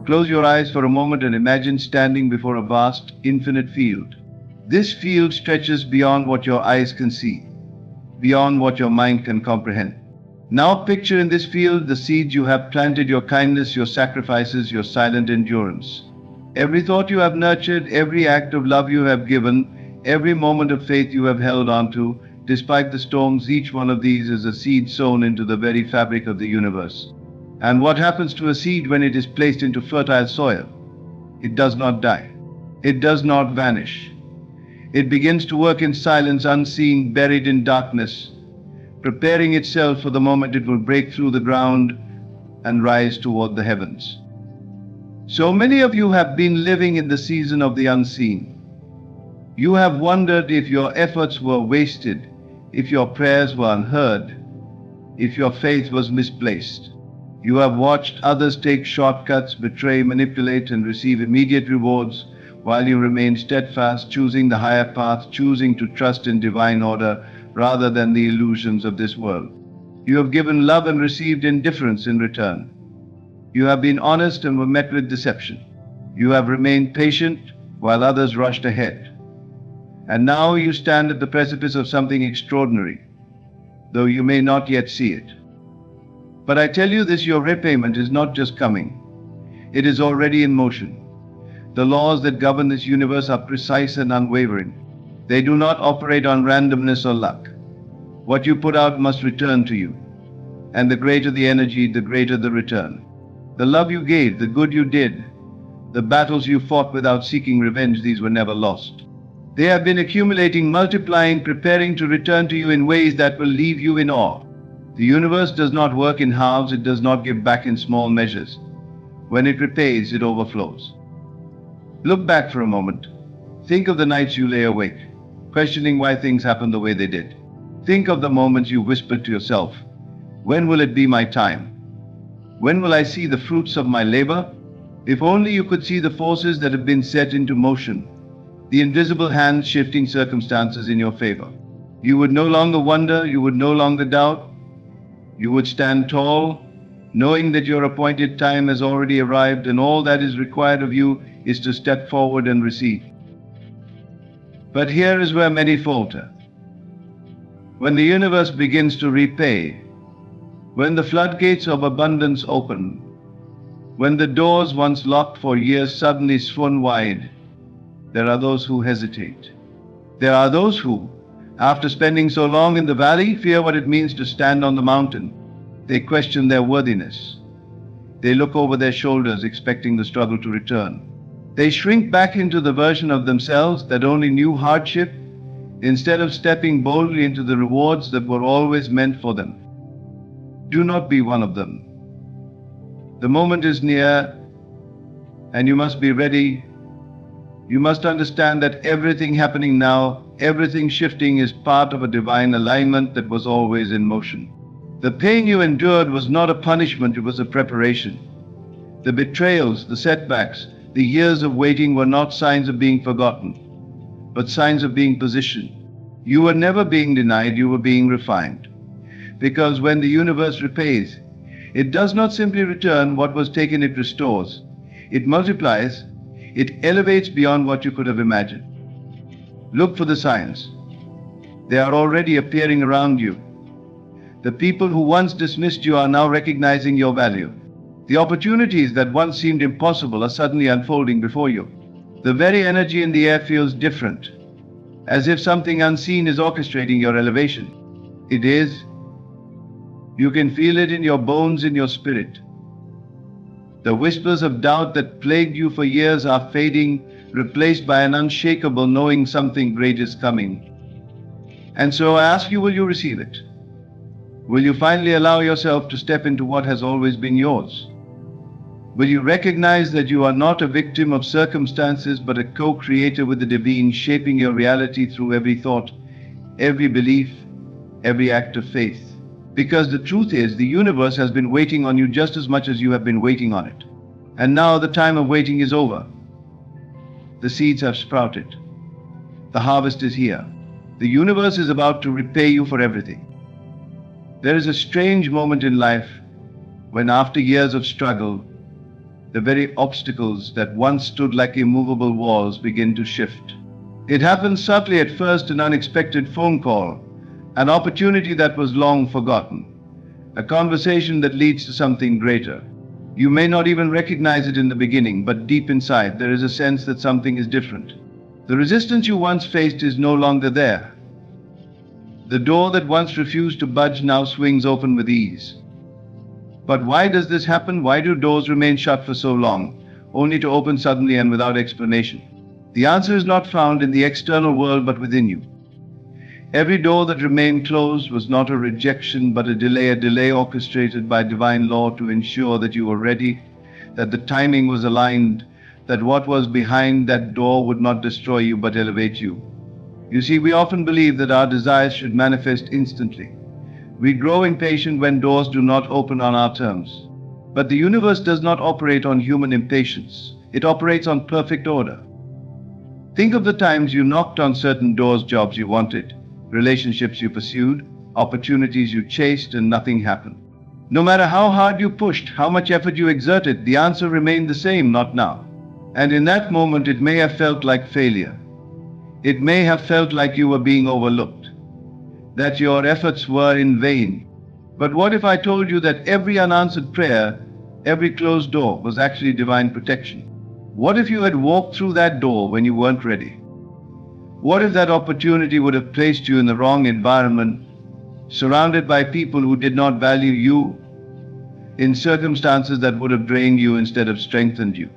Close your eyes for a moment and imagine standing before a vast, infinite field. This field stretches beyond what your eyes can see, beyond what your mind can comprehend. Now picture in this field the seeds you have planted, your kindness, your sacrifices, your silent endurance. Every thought you have nurtured, every act of love you have given, every moment of faith you have held on to, despite the storms, each one of these is a seed sown into the very fabric of the universe. And what happens to a seed when it is placed into fertile soil? It does not die. It does not vanish. It begins to work in silence, unseen, buried in darkness, preparing itself for the moment it will break through the ground and rise toward the heavens. So many of you have been living in the season of the unseen. You have wondered if your efforts were wasted, if your prayers were unheard, if your faith was misplaced. You have watched others take shortcuts, betray, manipulate, and receive immediate rewards, while you remain steadfast, choosing the higher path, choosing to trust in divine order rather than the illusions of this world. You have given love and received indifference in return. You have been honest and were met with deception. You have remained patient while others rushed ahead. And now you stand at the precipice of something extraordinary, though you may not yet see it. But I tell you this, your repayment is not just coming. It is already in motion. The laws that govern this universe are precise and unwavering. They do not operate on randomness or luck. What you put out must return to you. And the greater the energy, the greater the return. The love you gave, the good you did, the battles you fought without seeking revenge, these were never lost. They have been accumulating, multiplying, preparing to return to you in ways that will leave you in awe. The universe does not work in halves, it does not give back in small measures. When it repays, it overflows. Look back for a moment. Think of the nights you lay awake, questioning why things happened the way they did. Think of the moments you whispered to yourself, when will it be my time? When will I see the fruits of my labor? If only you could see the forces that have been set into motion, the invisible hands shifting circumstances in your favor. You would no longer wonder, you would no longer doubt. You would stand tall, knowing that your appointed time has already arrived and all that is required of you is to step forward and receive. But here is where many falter. When the universe begins to repay, when the floodgates of abundance open, when the doors once locked for years suddenly swung wide, there are those who hesitate. There are those who, after spending so long in the valley, fear what it means to stand on the mountain. They question their worthiness. They look over their shoulders, expecting the struggle to return. They shrink back into the version of themselves that only knew hardship, instead of stepping boldly into the rewards that were always meant for them. Do not be one of them. The moment is near, and you must be ready. You must understand that everything happening now, everything shifting, is part of a divine alignment that was always in motion. The pain you endured was not a punishment, it was a preparation. The betrayals, the setbacks, the years of waiting were not signs of being forgotten, but signs of being positioned. You were never being denied, you were being refined. Because when the universe repays, it does not simply return what was taken, it restores. It multiplies. It elevates beyond what you could have imagined. Look for the signs. They are already appearing around you. The people who once dismissed you are now recognizing your value. The opportunities that once seemed impossible are suddenly unfolding before you. The very energy in the air feels different, as if something unseen is orchestrating your elevation. It is. You can feel it in your bones, in your spirit. The whispers of doubt that plagued you for years are fading, replaced by an unshakable knowing something great is coming. And so I ask you, will you receive it? Will you finally allow yourself to step into what has always been yours? Will you recognize that you are not a victim of circumstances, but a co-creator with the divine, shaping your reality through every thought, every belief, every act of faith? Because the truth is, the universe has been waiting on you just as much as you have been waiting on it. And now the time of waiting is over. The seeds have sprouted. The harvest is here. The universe is about to repay you for everything. There is a strange moment in life when, after years of struggle, the very obstacles that once stood like immovable walls begin to shift. It happens subtly at first, an unexpected phone call, an opportunity that was long forgotten, a conversation that leads to something greater. You may not even recognize it in the beginning, but deep inside there is a sense that something is different. The resistance you once faced is no longer there. The door that once refused to budge now swings open with ease. But why does this happen? Why do doors remain shut for so long, only to open suddenly and without explanation? The answer is not found in the external world, but within you. Every door that remained closed was not a rejection, but a delay orchestrated by divine law to ensure that you were ready, that the timing was aligned, that what was behind that door would not destroy you but elevate you. You see, we often believe that our desires should manifest instantly. We grow impatient when doors do not open on our terms. But the universe does not operate on human impatience. It operates on perfect order. Think of the times you knocked on certain doors, jobs you wanted, relationships you pursued, opportunities you chased, and nothing happened. No matter how hard you pushed, how much effort you exerted, the answer remained the same: not now. And in that moment, it may have felt like failure. It may have felt like you were being overlooked, that your efforts were in vain. But what if I told you that every unanswered prayer, every closed door was actually divine protection? What if you had walked through that door when you weren't ready? What if that opportunity would have placed you in the wrong environment, surrounded by people who did not value you, in circumstances that would have drained you instead of strengthened you?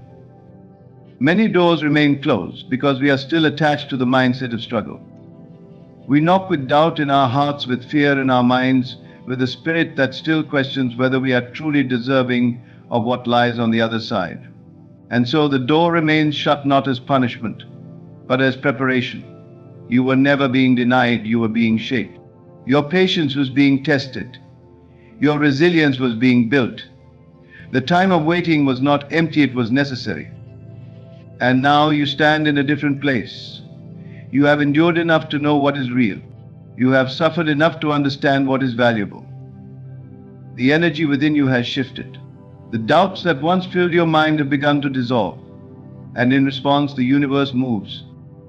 Many doors remain closed because we are still attached to the mindset of struggle. We knock with doubt in our hearts, with fear in our minds, with a spirit that still questions whether we are truly deserving of what lies on the other side. And so the door remains shut, not as punishment, but as preparation. You were never being denied, you were being shaped. Your patience was being tested. Your resilience was being built. The time of waiting was not empty, it was necessary. And now you stand in a different place. You have endured enough to know what is real. You have suffered enough to understand what is valuable. The energy within you has shifted. The doubts that once filled your mind have begun to dissolve. And in response, the universe moves.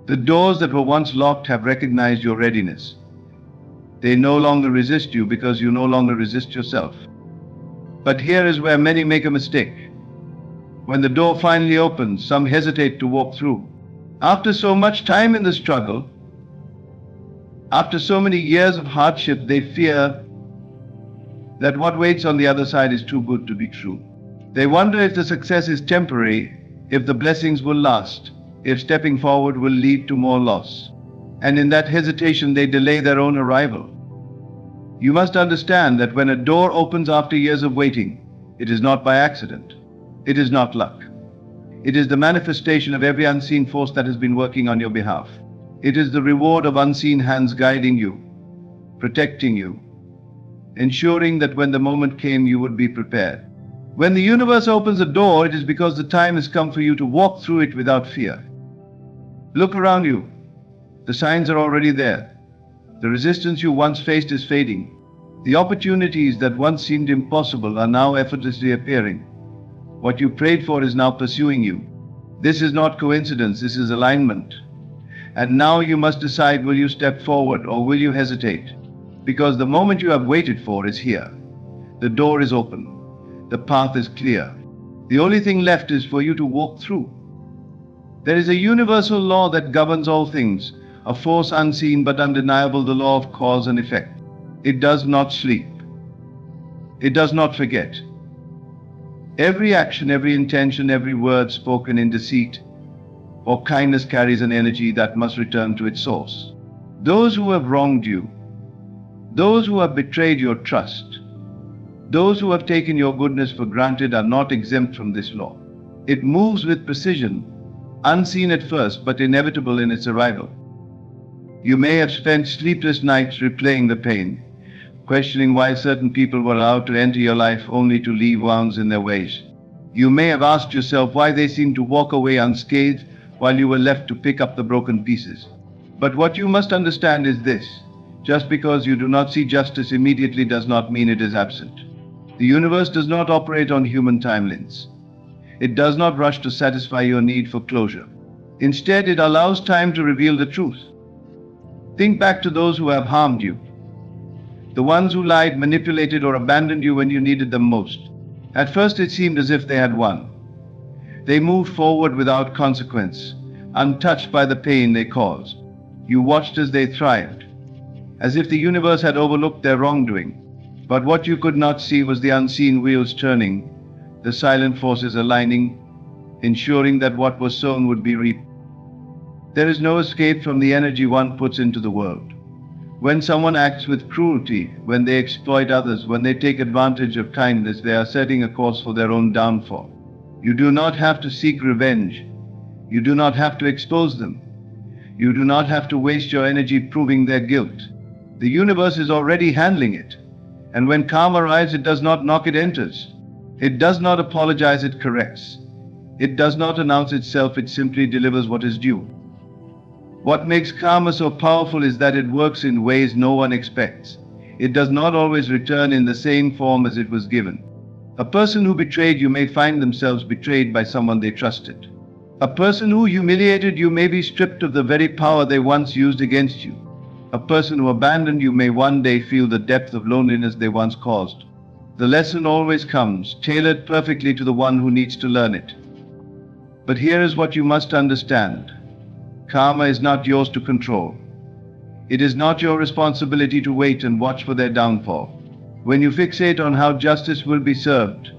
The doors that were once locked have recognized your readiness. They no longer resist you because you no longer resist yourself. But here is where many make a mistake. When the door finally opens, some hesitate to walk through. After so much time in the struggle, after so many years of hardship, they fear that what waits on the other side is too good to be true. They wonder if the success is temporary, if the blessings will last, if stepping forward will lead to more loss. And in that hesitation, they delay their own arrival. You must understand that when a door opens after years of waiting, it is not by accident. It is not luck. It is the manifestation of every unseen force that has been working on your behalf. It is the reward of unseen hands guiding you, protecting you, ensuring that when the moment came, you would be prepared. When the universe opens a door, it is because the time has come for you to walk through it without fear. Look around you. The signs are already there. The resistance you once faced is fading. The opportunities that once seemed impossible are now effortlessly appearing. What you prayed for is now pursuing you. This is not coincidence, this is alignment. And now you must decide, will you step forward or will you hesitate? Because the moment you have waited for is here. The door is open. The path is clear. The only thing left is for you to walk through. There is a universal law that governs all things, a force unseen but undeniable, the law of cause and effect. It does not sleep. It does not forget. Every action, every intention, every word spoken in deceit or kindness carries an energy that must return to its source. Those who have wronged you, those who have betrayed your trust, those who have taken your goodness for granted are not exempt from this law. It moves with precision, unseen at first, but inevitable in its arrival. You may have spent sleepless nights replaying the pain, questioning why certain people were allowed to enter your life only to leave wounds in their ways. You may have asked yourself why they seemed to walk away unscathed while you were left to pick up the broken pieces. But what you must understand is this: just because you do not see justice immediately does not mean it is absent. The universe does not operate on human timelines. It does not rush to satisfy your need for closure. Instead, it allows time to reveal the truth. Think back to those who have harmed you, the ones who lied, manipulated, or abandoned you when you needed them most. At first, it seemed as if they had won. They moved forward without consequence, untouched by the pain they caused. You watched as they thrived, as if the universe had overlooked their wrongdoing. But what you could not see was the unseen wheels turning, the silent forces aligning, ensuring that what was sown would be reaped. There is no escape from the energy one puts into the world. When someone acts with cruelty, when they exploit others, when they take advantage of kindness, they are setting a course for their own downfall. You do not have to seek revenge. You do not have to expose them. You do not have to waste your energy proving their guilt. The universe is already handling it. And when karma arrives, it does not knock, it enters. It does not apologize, it corrects. It does not announce itself, it simply delivers what is due. What makes karma so powerful is that it works in ways no one expects. It does not always return in the same form as it was given. A person who betrayed you may find themselves betrayed by someone they trusted. A person who humiliated you may be stripped of the very power they once used against you. A person who abandoned you may one day feel the depth of loneliness they once caused. The lesson always comes, tailored perfectly to the one who needs to learn it. But here is what you must understand. Karma is not yours to control. It is not your responsibility to wait and watch for their downfall. When you fixate on how justice will be served,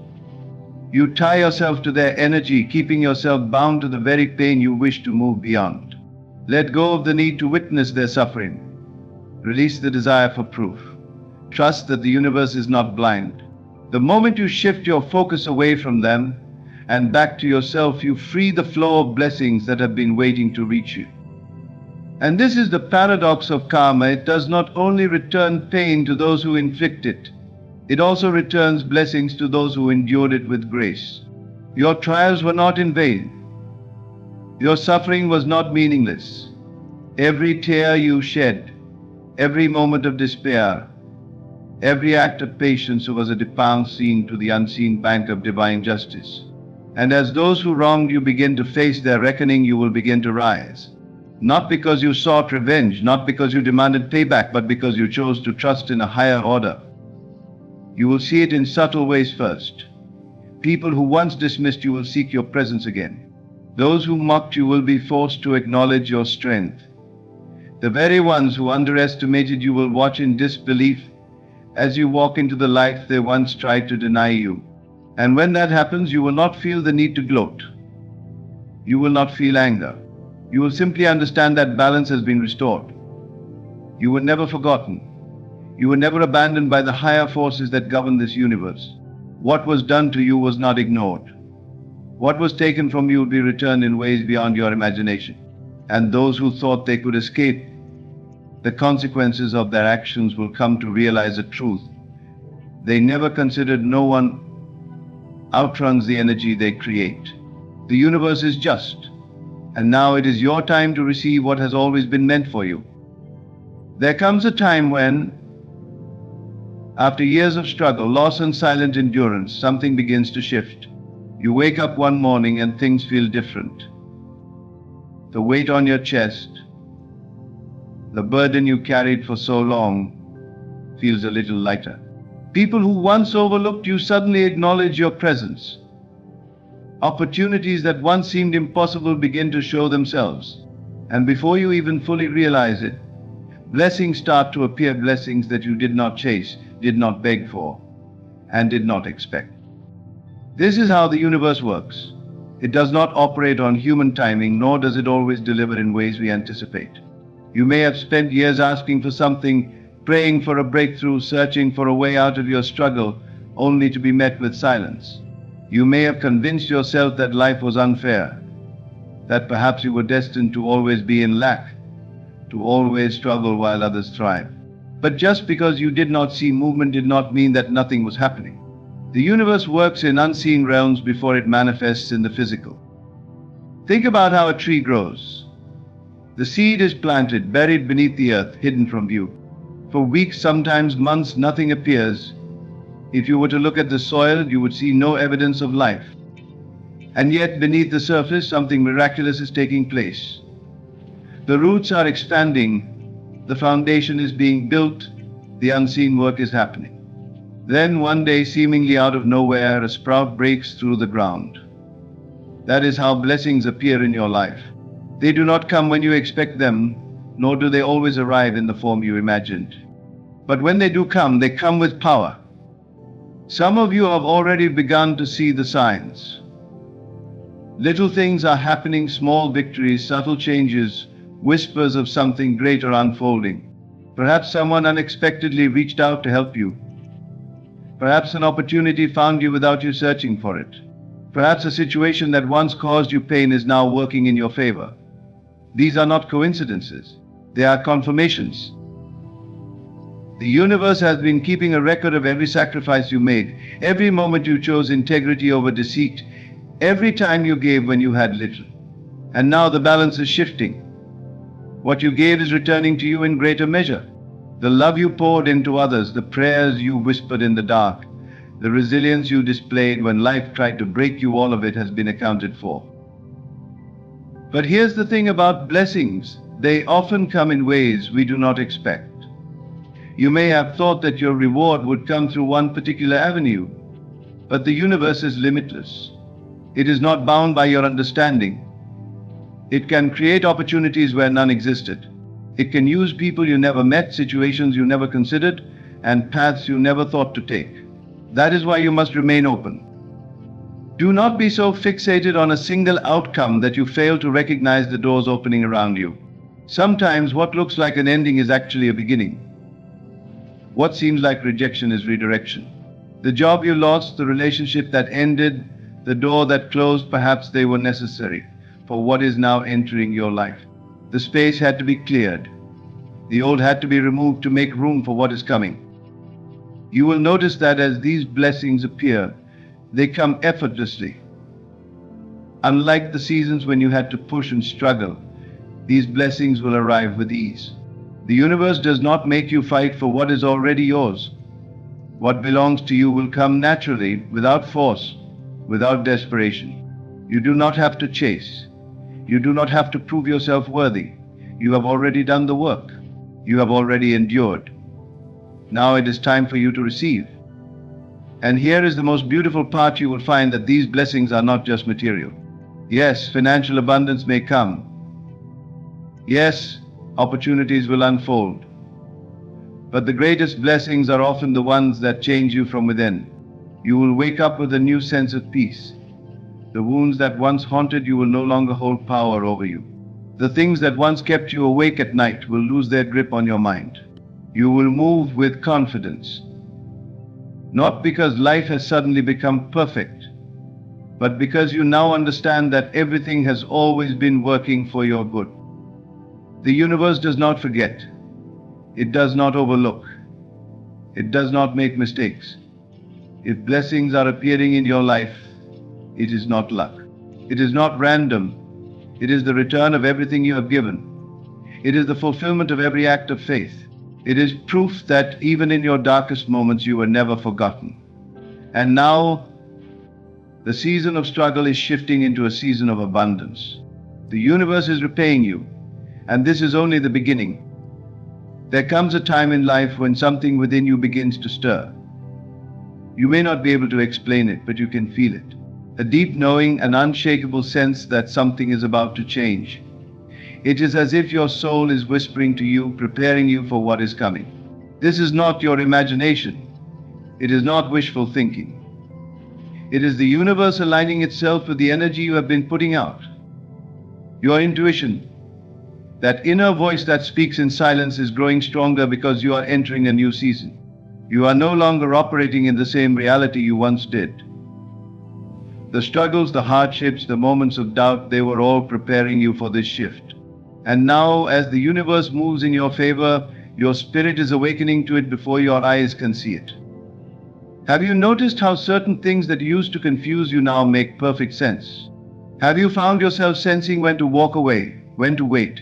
you tie yourself to their energy, keeping yourself bound to the very pain you wish to move beyond. Let go of the need to witness their suffering. Release the desire for proof. Trust that the universe is not blind. The moment you shift your focus away from them and back to yourself, you free the flow of blessings that have been waiting to reach you. And this is the paradox of karma. It does not only return pain to those who inflict it, it also returns blessings to those who endured it with grace. Your trials were not in vain. Your suffering was not meaningless. Every tear you shed, every moment of despair, every act of patience was a deposit to the unseen bank of divine justice. And as those who wronged you begin to face their reckoning, you will begin to rise. Not because you sought revenge, not because you demanded payback, but because you chose to trust in a higher order. You will see it in subtle ways first. People who once dismissed you will seek your presence again. Those who mocked you will be forced to acknowledge your strength. The very ones who underestimated you will watch in disbelief as you walk into the light they once tried to deny you. And when that happens, you will not feel the need to gloat. You will not feel anger. You will simply understand that balance has been restored. You were never forgotten. You were never abandoned by the higher forces that govern this universe. What was done to you was not ignored. What was taken from you will be returned in ways beyond your imagination. And those who thought they could escape the consequences of their actions will come to realize the truth. They never considered no one outruns the energy they create. The universe is just, and now it is your time to receive what has always been meant for you. There comes a time when, after years of struggle, loss, and silent endurance, something begins to shift. You wake up one morning and things feel different. The weight on your chest, the burden you carried for so long, feels a little lighter. People who once overlooked you suddenly acknowledge your presence. Opportunities that once seemed impossible begin to show themselves. And before you even fully realize it, blessings start to appear, blessings that you did not chase, did not beg for, and did not expect. This is how the universe works. It does not operate on human timing, nor does it always deliver in ways we anticipate. You may have spent years asking for something, praying for a breakthrough, searching for a way out of your struggle, only to be met with silence. You may have convinced yourself that life was unfair, that perhaps you were destined to always be in lack, to always struggle while others thrive. But just because you did not see movement did not mean that nothing was happening. The universe works in unseen realms before it manifests in the physical. Think about how a tree grows. The seed is planted, buried beneath the earth, hidden from view. For weeks, sometimes months, nothing appears. If you were to look at the soil, you would see no evidence of life. And yet, beneath the surface, something miraculous is taking place. The roots are expanding, the foundation is being built, the unseen work is happening. Then one day, seemingly out of nowhere, a sprout breaks through the ground. That is how blessings appear in your life. They do not come when you expect them, nor do they always arrive in the form you imagined. But when they do come, they come with power. Some of you have already begun to see the signs. Little things are happening, small victories, subtle changes, whispers of something greater unfolding. Perhaps someone unexpectedly reached out to help you. Perhaps an opportunity found you without you searching for it. Perhaps a situation that once caused you pain is now working in your favor. These are not coincidences. They are confirmations. The universe has been keeping a record of every sacrifice you made, every moment you chose integrity over deceit, every time you gave when you had little. And now the balance is shifting. What you gave is returning to you in greater measure. The love you poured into others, the prayers you whispered in the dark, the resilience you displayed when life tried to break you, all of it has been accounted for. But here's the thing about blessings. They often come in ways we do not expect. You may have thought that your reward would come through one particular avenue, but the universe is limitless. It is not bound by your understanding. It can create opportunities where none existed. It can use people you never met, situations you never considered, and paths you never thought to take. That is why you must remain open. Do not be so fixated on a single outcome that you fail to recognize the doors opening around you. Sometimes what looks like an ending is actually a beginning. What seems like rejection is redirection. The job you lost, the relationship that ended, the door that closed, perhaps they were necessary for what is now entering your life. The space had to be cleared. The old had to be removed to make room for what is coming. You will notice that as these blessings appear, they come effortlessly. Unlike the seasons when you had to push and struggle, these blessings will arrive with ease. The universe does not make you fight for what is already yours. What belongs to you will come naturally, without force, without desperation. You do not have to chase. You do not have to prove yourself worthy. You have already done the work. You have already endured. Now it is time for you to receive. And here is the most beautiful part. You will find that these blessings are not just material. Yes, financial abundance may come. Yes, opportunities will unfold. But the greatest blessings are often the ones that change you from within. You will wake up with a new sense of peace. The wounds that once haunted you will no longer hold power over you. The things that once kept you awake at night will lose their grip on your mind. You will move with confidence. Not because life has suddenly become perfect, but because you now understand that everything has always been working for your good. The universe does not forget. It does not overlook. It does not make mistakes. If blessings are appearing in your life, it is not luck. It is not random. It is the return of everything you have given. It is the fulfillment of every act of faith. It is proof that even in your darkest moments you were never forgotten. And now, the season of struggle is shifting into a season of abundance. The universe is repaying you, and this is only the beginning. There comes a time in life when something within you begins to stir. You may not be able to explain it, but you can feel it. A deep knowing, an unshakable sense that something is about to change. It is as if your soul is whispering to you, preparing you for what is coming. This is not your imagination. It is not wishful thinking. It is the universe aligning itself with the energy you have been putting out. Your intuition, that inner voice that speaks in silence, is growing stronger because you are entering a new season. You are no longer operating in the same reality you once did. The struggles, the hardships, the moments of doubt, they were all preparing you for this shift. And now, as the universe moves in your favor, your spirit is awakening to it before your eyes can see it. Have you noticed how certain things that used to confuse you now make perfect sense? Have you found yourself sensing when to walk away, when to wait,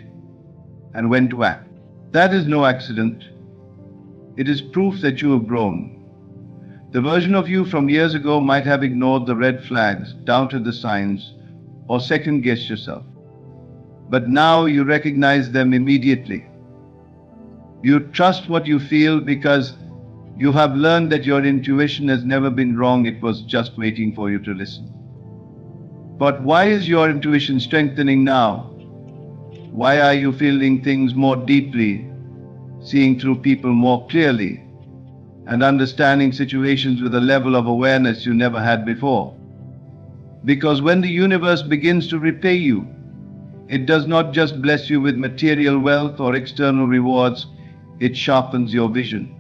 and when to act? That is no accident. It is proof that you have grown. The version of you from years ago might have ignored the red flags, doubted the signs, or second guessed yourself. But now you recognize them immediately. You trust what you feel because you have learned that your intuition has never been wrong, it was just waiting for you to listen. But why is your intuition strengthening now? Why are you feeling things more deeply, seeing through people more clearly, and understanding situations with a level of awareness you never had before? Because when the universe begins to repay you, it does not just bless you with material wealth or external rewards, it sharpens your vision.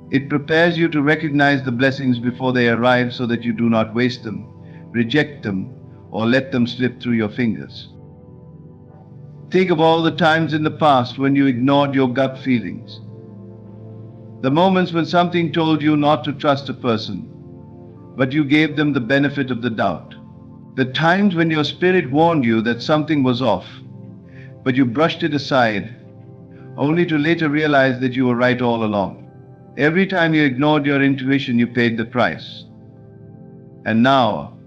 It prepares you to recognize the blessings before they arrive so that you do not waste them, reject them, or let them slip through your fingers. Think of all the times in the past when you ignored your gut feelings. The moments when something told you not to trust a person, but you gave them the benefit of the doubt. The times when your spirit warned you that something was off, but you brushed it aside, only to later realize that you were right all along. Every time you ignored your intuition, you paid the price. And now,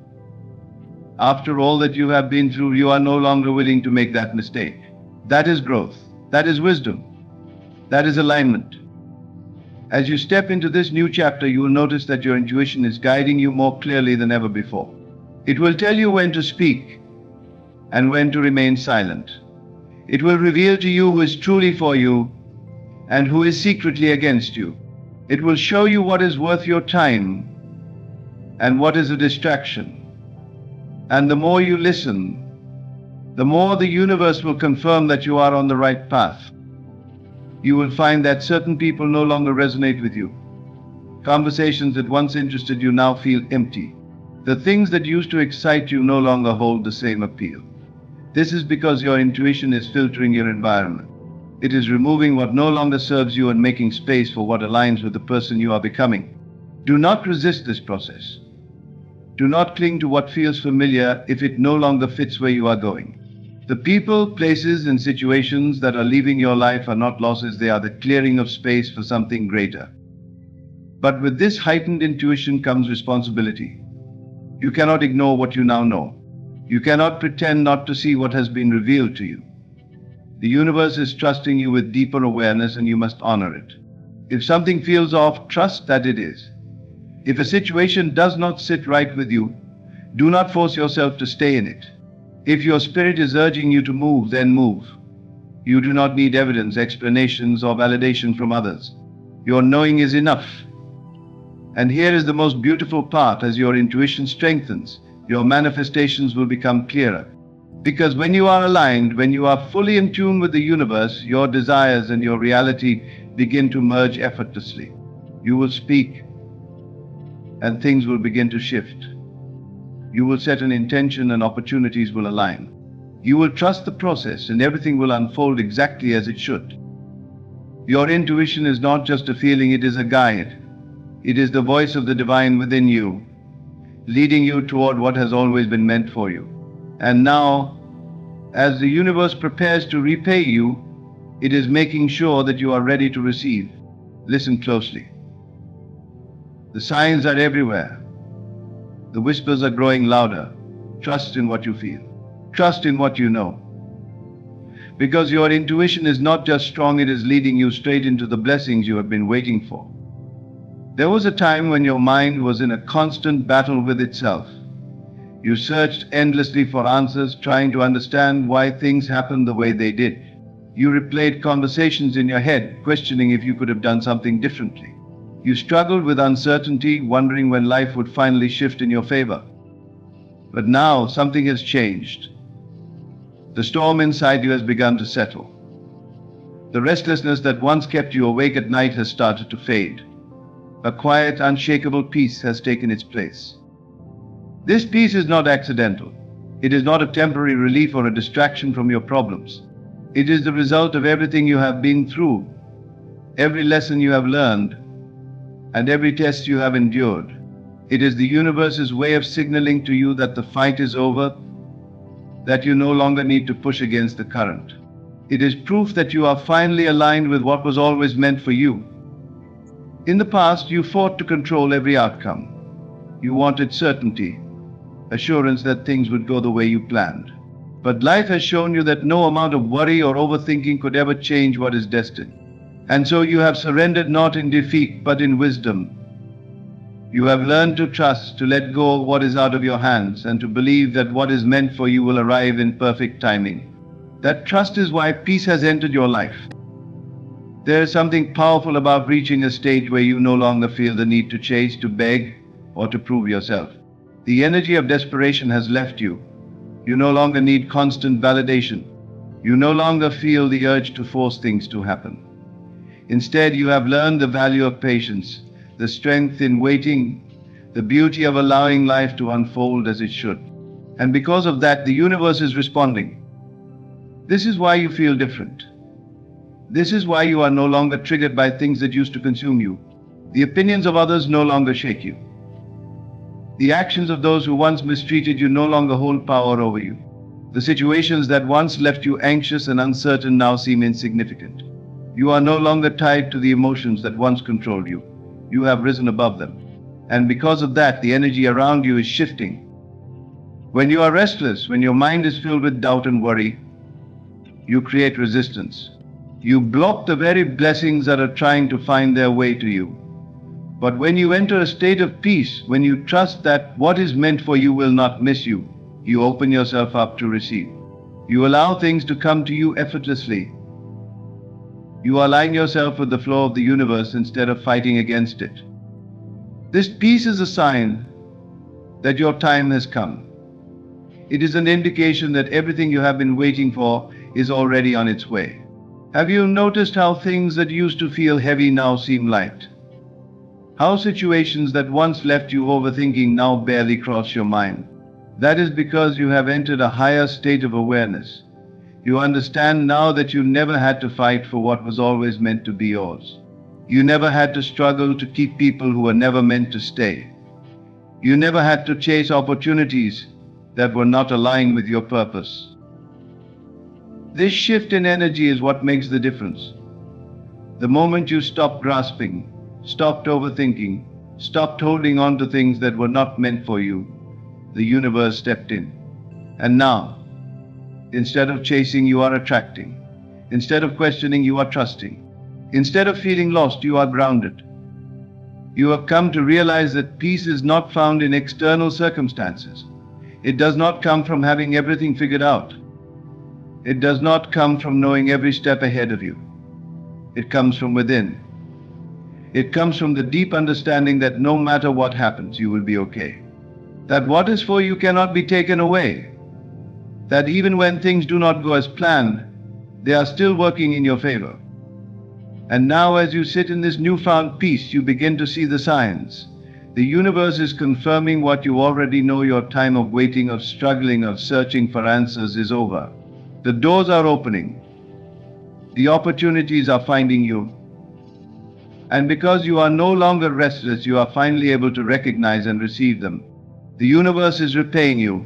after all that you have been through, you are no longer willing to make that mistake. That is growth. That is wisdom. That is alignment. As you step into this new chapter, you will notice that your intuition is guiding you more clearly than ever before. It will tell you when to speak and when to remain silent. It will reveal to you who is truly for you and who is secretly against you. It will show you what is worth your time and what is a distraction. And the more you listen, the more the universe will confirm that you are on the right path. You will find that certain people no longer resonate with you. Conversations that once interested you now feel empty. The things that used to excite you no longer hold the same appeal. This is because your intuition is filtering your environment. It is removing what no longer serves you and making space for what aligns with the person you are becoming. Do not resist this process. Do not cling to what feels familiar if it no longer fits where you are going. The people, places, and situations that are leaving your life are not losses, they are the clearing of space for something greater. But with this heightened intuition comes responsibility. You cannot ignore what you now know. You cannot pretend not to see what has been revealed to you. The universe is trusting you with deeper awareness, and you must honor it. If something feels off, trust that it is. If a situation does not sit right with you, do not force yourself to stay in it. If your spirit is urging you to move, then move. You do not need evidence, explanations, or validation from others. Your knowing is enough. And here is the most beautiful part: as your intuition strengthens, your manifestations will become clearer. Because when you are aligned, when you are fully in tune with the universe, your desires and your reality begin to merge effortlessly. You will speak, and things will begin to shift. You will set an intention, and opportunities will align. You will trust the process, and everything will unfold exactly as it should. Your intuition is not just a feeling, it is a guide. It is the voice of the divine within you, leading you toward what has always been meant for you. And now, as the universe prepares to repay you, it is making sure that you are ready to receive. Listen closely. The signs are everywhere. The whispers are growing louder. Trust in what you feel. Trust in what you know. Because your intuition is not just strong, it is leading you straight into the blessings you have been waiting for. There was a time when your mind was in a constant battle with itself. You searched endlessly for answers, trying to understand why things happened the way they did. You replayed conversations in your head, questioning if you could have done something differently. You struggled with uncertainty, wondering when life would finally shift in your favor. But now something has changed. The storm inside you has begun to settle. The restlessness that once kept you awake at night has started to fade. A quiet, unshakable peace has taken its place. This peace is not accidental. It is not a temporary relief or a distraction from your problems. It is the result of everything you have been through, every lesson you have learned, and every test you have endured. It is the universe's way of signaling to you that the fight is over, that you no longer need to push against the current. It is proof that you are finally aligned with what was always meant for you. In the past, you fought to control every outcome. You wanted certainty, assurance that things would go the way you planned. But life has shown you that no amount of worry or overthinking could ever change what is destined. And so you have surrendered not in defeat, but in wisdom. You have learned to trust, to let go of what is out of your hands, and to believe that what is meant for you will arrive in perfect timing. That trust is why peace has entered your life. There is something powerful about reaching a stage where you no longer feel the need to chase, to beg, or to prove yourself. The energy of desperation has left you. You no longer need constant validation. You no longer feel the urge to force things to happen. Instead, you have learned the value of patience, the strength in waiting, the beauty of allowing life to unfold as it should. And because of that, the universe is responding. This is why you feel different. This is why you are no longer triggered by things that used to consume you. The opinions of others no longer shake you. The actions of those who once mistreated you no longer hold power over you. The situations that once left you anxious and uncertain now seem insignificant. You are no longer tied to the emotions that once controlled you. You have risen above them. And because of that, the energy around you is shifting. When you are restless, when your mind is filled with doubt and worry, you create resistance. You block the very blessings that are trying to find their way to you. But when you enter a state of peace, when you trust that what is meant for you will not miss you, you open yourself up to receive. You allow things to come to you effortlessly. You align yourself with the flow of the universe instead of fighting against it. This peace is a sign that your time has come. It is an indication that everything you have been waiting for is already on its way. Have you noticed how things that used to feel heavy now seem light? How situations that once left you overthinking now barely cross your mind? That is because you have entered a higher state of awareness. You understand now that you never had to fight for what was always meant to be yours. You never had to struggle to keep people who were never meant to stay. You never had to chase opportunities that were not aligned with your purpose. This shift in energy is what makes the difference. The moment you stopped grasping, stopped overthinking, stopped holding on to things that were not meant for you, the universe stepped in. And now, instead of chasing, you are attracting. Instead of questioning, you are trusting. Instead of feeling lost, you are grounded. You have come to realize that peace is not found in external circumstances. It does not come from having everything figured out. It does not come from knowing every step ahead of you. It comes from within. It comes from the deep understanding that no matter what happens, you will be okay. That what is for you cannot be taken away. That even when things do not go as planned, they are still working in your favor. And now, as you sit in this newfound peace, you begin to see the signs. The universe is confirming what you already know. Your time of waiting, of struggling, of searching for answers is over. The doors are opening. The opportunities are finding you. And because you are no longer restless, you are finally able to recognize and receive them. The universe is repaying you,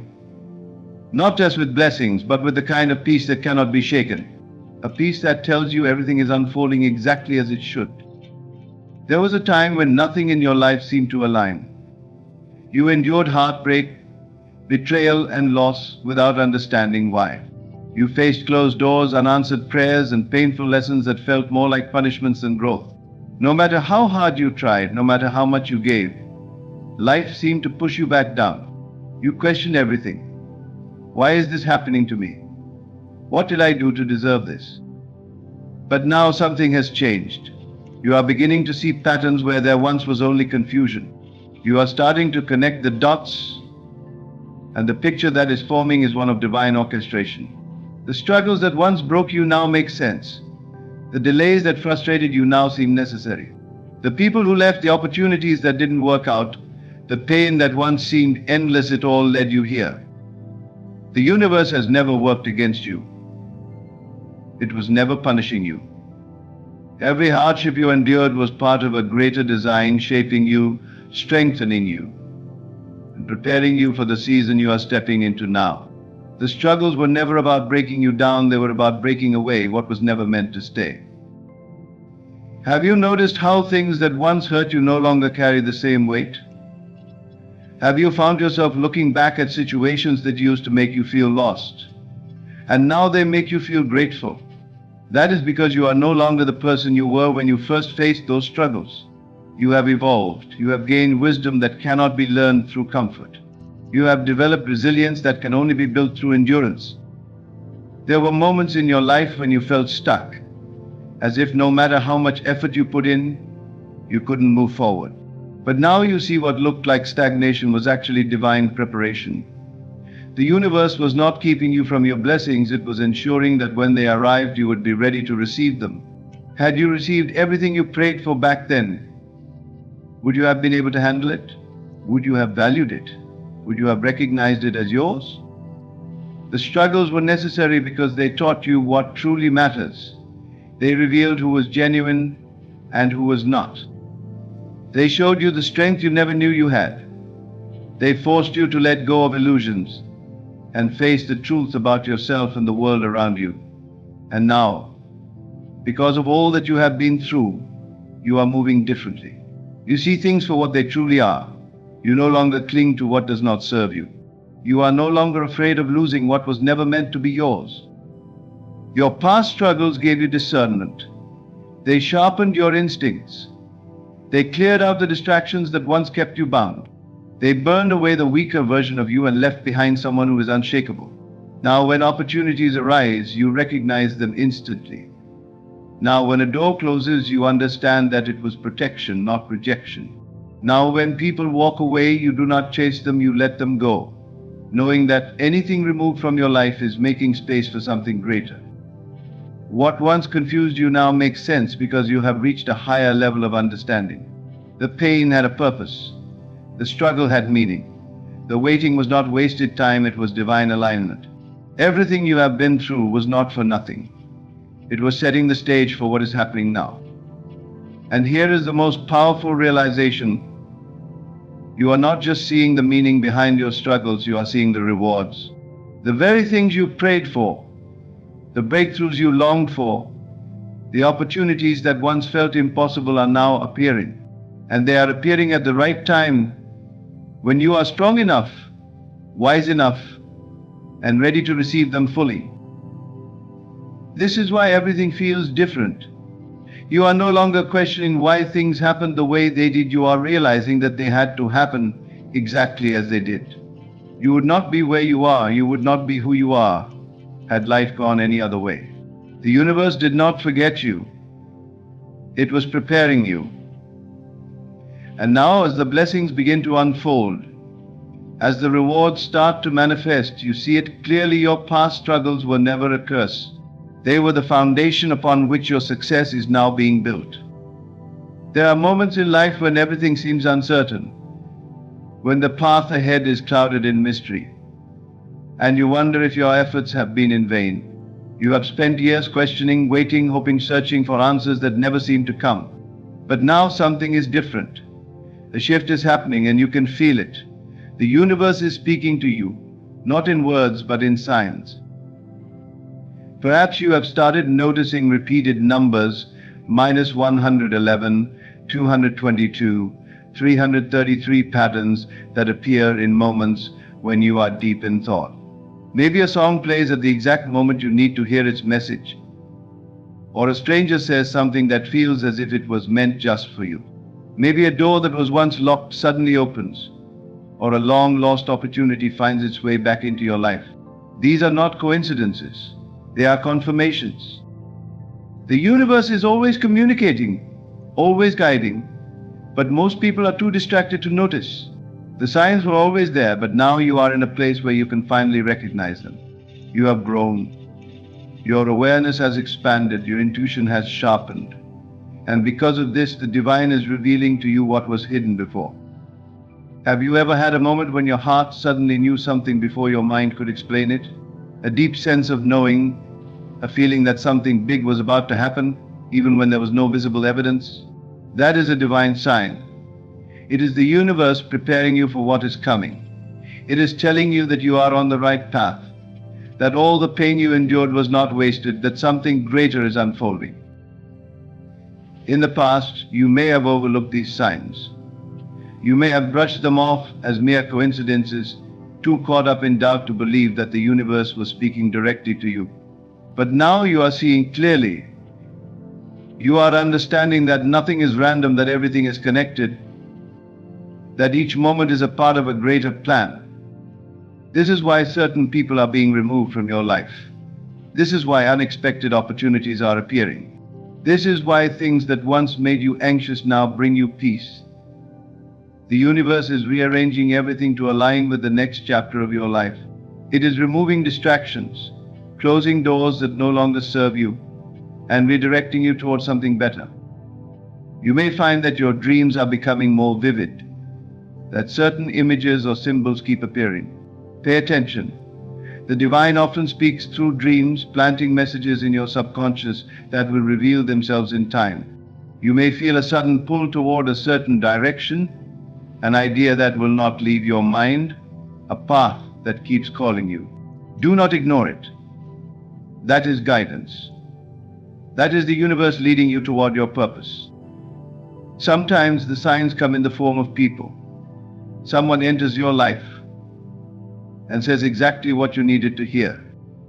not just with blessings, but with the kind of peace that cannot be shaken. A peace that tells you everything is unfolding exactly as it should. There was a time when nothing in your life seemed to align. You endured heartbreak, betrayal, and loss without understanding why. You faced closed doors, unanswered prayers, and painful lessons that felt more like punishments than growth. No matter how hard you tried, no matter how much you gave, life seemed to push you back down. You questioned everything. Why is this happening to me? What did I do to deserve this? But now something has changed. You are beginning to see patterns where there once was only confusion. You are starting to connect the dots, and the picture that is forming is one of divine orchestration. The struggles that once broke you now make sense. The delays that frustrated you now seem necessary. The people who left, the opportunities that didn't work out, the pain that once seemed endless, it all led you here. The universe has never worked against you. It was never punishing you. Every hardship you endured was part of a greater design, shaping you, strengthening you, and preparing you for the season you are stepping into now. The struggles were never about breaking you down, they were about breaking away what was never meant to stay. Have you noticed how things that once hurt you no longer carry the same weight? Have you found yourself looking back at situations that used to make you feel lost, and now they make you feel grateful? That is because you are no longer the person you were when you first faced those struggles. You have evolved. You have gained wisdom that cannot be learned through comfort. You have developed resilience that can only be built through endurance. There were moments in your life when you felt stuck, as if no matter how much effort you put in, you couldn't move forward. But now you see what looked like stagnation was actually divine preparation. The universe was not keeping you from your blessings, it was ensuring that when they arrived, you would be ready to receive them. Had you received everything you prayed for back then, would you have been able to handle it? Would you have valued it? Would you have recognized it as yours? The struggles were necessary because they taught you what truly matters. They revealed who was genuine and who was not. They showed you the strength you never knew you had. They forced you to let go of illusions and face the truth about yourself and the world around you. And now, because of all that you have been through, you are moving differently. You see things for what they truly are. You no longer cling to what does not serve you. You are no longer afraid of losing what was never meant to be yours. Your past struggles gave you discernment. They sharpened your instincts. They cleared out the distractions that once kept you bound. They burned away the weaker version of you and left behind someone who is unshakable. Now, when opportunities arise, you recognize them instantly. Now, when a door closes, you understand that it was protection, not rejection. Now, when people walk away, you do not chase them, you let them go, knowing that anything removed from your life is making space for something greater. What once confused you now makes sense because you have reached a higher level of understanding. The pain had a purpose. The struggle had meaning. The waiting was not wasted time, it was divine alignment. Everything you have been through was not for nothing. It was setting the stage for what is happening now. And here is the most powerful realization. You are not just seeing the meaning behind your struggles, you are seeing the rewards. The very things you prayed for, the breakthroughs you longed for, the opportunities that once felt impossible are now appearing. And they are appearing at the right time, when you are strong enough, wise enough, and ready to receive them fully. This is why everything feels different. You are no longer questioning why things happened the way they did. You are realizing that they had to happen exactly as they did. You would not be where you are, you would not be who you are, had life gone any other way. The universe did not forget you. It was preparing you. And now, as the blessings begin to unfold, as the rewards start to manifest, you see it clearly. Your past struggles were never a curse. They were the foundation upon which your success is now being built. There are moments in life when everything seems uncertain, when the path ahead is clouded in mystery, and you wonder if your efforts have been in vain. You have spent years questioning, waiting, hoping, searching for answers that never seem to come. But now something is different. A shift is happening and you can feel it. The universe is speaking to you, not in words but in signs. Perhaps you have started noticing repeated numbers, -111, 222, 333 patterns that appear in moments when you are deep in thought. Maybe a song plays at the exact moment you need to hear its message, or a stranger says something that feels as if it was meant just for you. Maybe a door that was once locked suddenly opens, or a long-lost opportunity finds its way back into your life. These are not coincidences. They are confirmations. The universe is always communicating, always guiding, but most people are too distracted to notice. The signs were always there, but now you are in a place where you can finally recognize them. You have grown. Your awareness has expanded, your intuition has sharpened. And because of this, the divine is revealing to you what was hidden before. Have you ever had a moment when your heart suddenly knew something before your mind could explain it? A deep sense of knowing, a feeling that something big was about to happen, even when there was no visible evidence? That is a divine sign. It is the universe preparing you for what is coming. It is telling you that you are on the right path, that all the pain you endured was not wasted, that something greater is unfolding. In the past, you may have overlooked these signs. You may have brushed them off as mere coincidences, too caught up in doubt to believe that the universe was speaking directly to you. But now you are seeing clearly. You are understanding that nothing is random, that everything is connected, that each moment is a part of a greater plan. This is why certain people are being removed from your life. This is why unexpected opportunities are appearing. This is why things that once made you anxious now bring you peace. The universe is rearranging everything to align with the next chapter of your life. It is removing distractions, closing doors that no longer serve you, and redirecting you towards something better. You may find that your dreams are becoming more vivid, that certain images or symbols keep appearing. Pay attention. The divine often speaks through dreams, planting messages in your subconscious that will reveal themselves in time. You may feel a sudden pull toward a certain direction, an idea that will not leave your mind, a path that keeps calling you. Do not ignore it. That is guidance. That is the universe leading you toward your purpose. Sometimes the signs come in the form of people. Someone enters your life and says exactly what you needed to hear.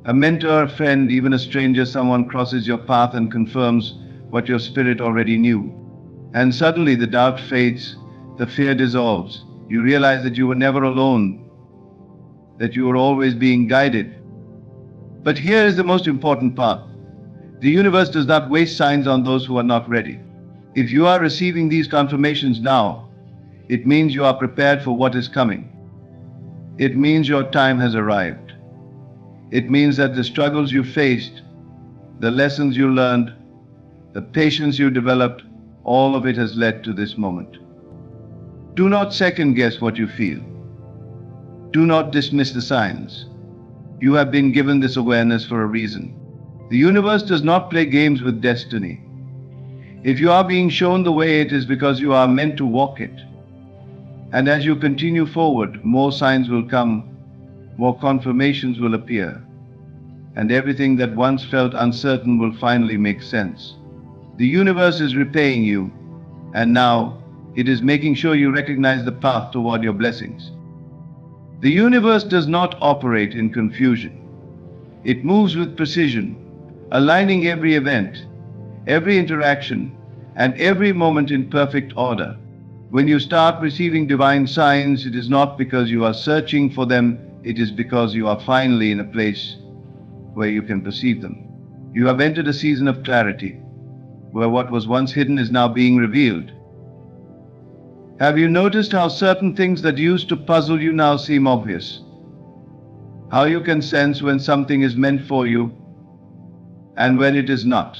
A mentor, a friend, even a stranger, someone crosses your path and confirms what your spirit already knew. And suddenly the doubt fades, the fear dissolves. You realize that you were never alone, that you were always being guided. But here is the most important part. The universe does not waste signs on those who are not ready. If you are receiving these confirmations now, it means you are prepared for what is coming. It means your time has arrived. It means that the struggles you faced, the lessons you learned, the patience you developed, all of it has led to this moment. Do not second guess what you feel. Do not dismiss the signs. You have been given this awareness for a reason. The universe does not play games with destiny. If you are being shown the way, it is because you are meant to walk it. And as you continue forward, more signs will come, more confirmations will appear, and everything that once felt uncertain will finally make sense. The universe is repaying you, and now it is making sure you recognize the path toward your blessings. The universe does not operate in confusion. It moves with precision, aligning every event, every interaction, and every moment in perfect order. When you start receiving divine signs, it is not because you are searching for them, it is because you are finally in a place where you can perceive them. You have entered a season of clarity, where what was once hidden is now being revealed. Have you noticed how certain things that used to puzzle you now seem obvious? How you can sense when something is meant for you and when it is not?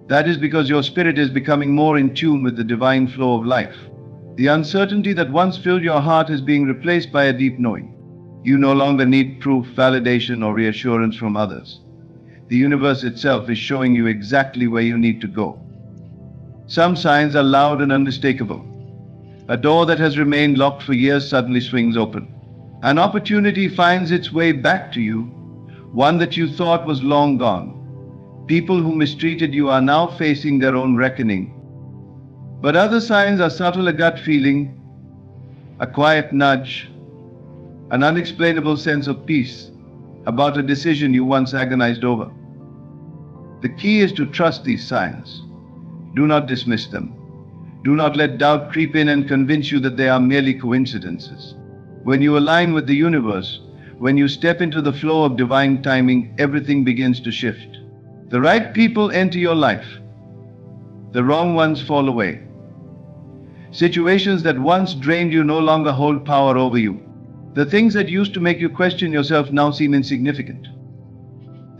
That is because your spirit is becoming more in tune with the divine flow of life. The uncertainty that once filled your heart is being replaced by a deep knowing. You no longer need proof, validation, or reassurance from others. The universe itself is showing you exactly where you need to go. Some signs are loud and unmistakable. A door that has remained locked for years suddenly swings open. An opportunity finds its way back to you, one that you thought was long gone. People who mistreated you are now facing their own reckoning. But other signs are subtle, a gut feeling, a quiet nudge, an unexplainable sense of peace about a decision you once agonized over. The key is to trust these signs. Do not dismiss them. Do not let doubt creep in and convince you that they are merely coincidences. When you align with the universe, when you step into the flow of divine timing, everything begins to shift. The right people enter your life. The wrong ones fall away. Situations that once drained you no longer hold power over you. The things that used to make you question yourself now seem insignificant.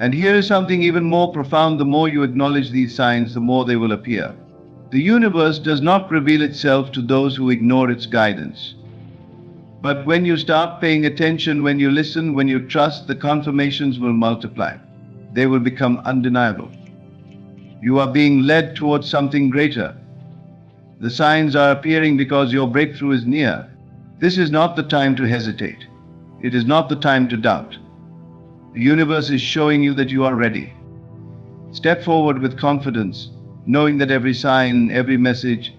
And here is something even more profound. The more you acknowledge these signs, the more they will appear. The universe does not reveal itself to those who ignore its guidance. But when you start paying attention, when you listen, when you trust, the confirmations will multiply. They will become undeniable. You are being led towards something greater. The signs are appearing because your breakthrough is near. This is not the time to hesitate. It is not the time to doubt. The universe is showing you that you are ready. Step forward with confidence. knowing that every sign, every message,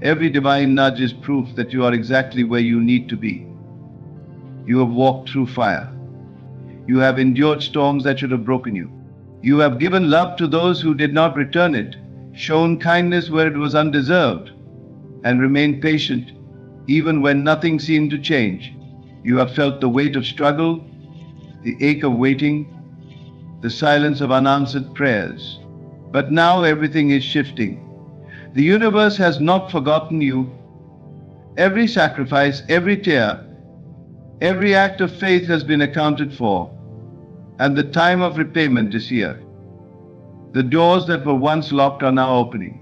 every divine nudge is proof that you are exactly where you need to be. You have walked through fire. You have endured storms that should have broken you. You have given love to those who did not return it, shown kindness where it was undeserved, and remained patient even when nothing seemed to change. You have felt the weight of struggle, the ache of waiting, the silence of unanswered prayers. But now everything is shifting. The universe has not forgotten you. Every sacrifice, every tear, every act of faith has been accounted for, and the time of repayment is here. The doors that were once locked are now opening.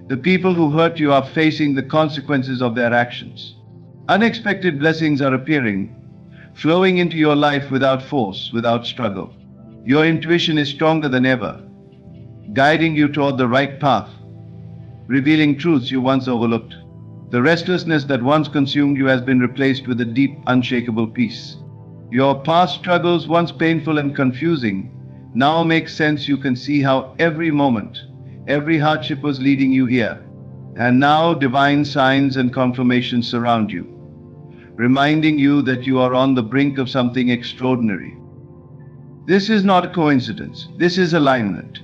The people who hurt you are facing the consequences of their actions. Unexpected blessings are appearing, flowing into your life without force, without struggle. Your intuition is stronger than ever, guiding you toward the right path, revealing truths you once overlooked. The restlessness that once consumed you has been replaced with a deep, unshakable peace. Your past struggles, once painful and confusing, now make sense. You can see how every moment, every hardship was leading you here. And now divine signs and confirmations surround you, reminding you that you are on the brink of something extraordinary. This is not a coincidence. This is alignment.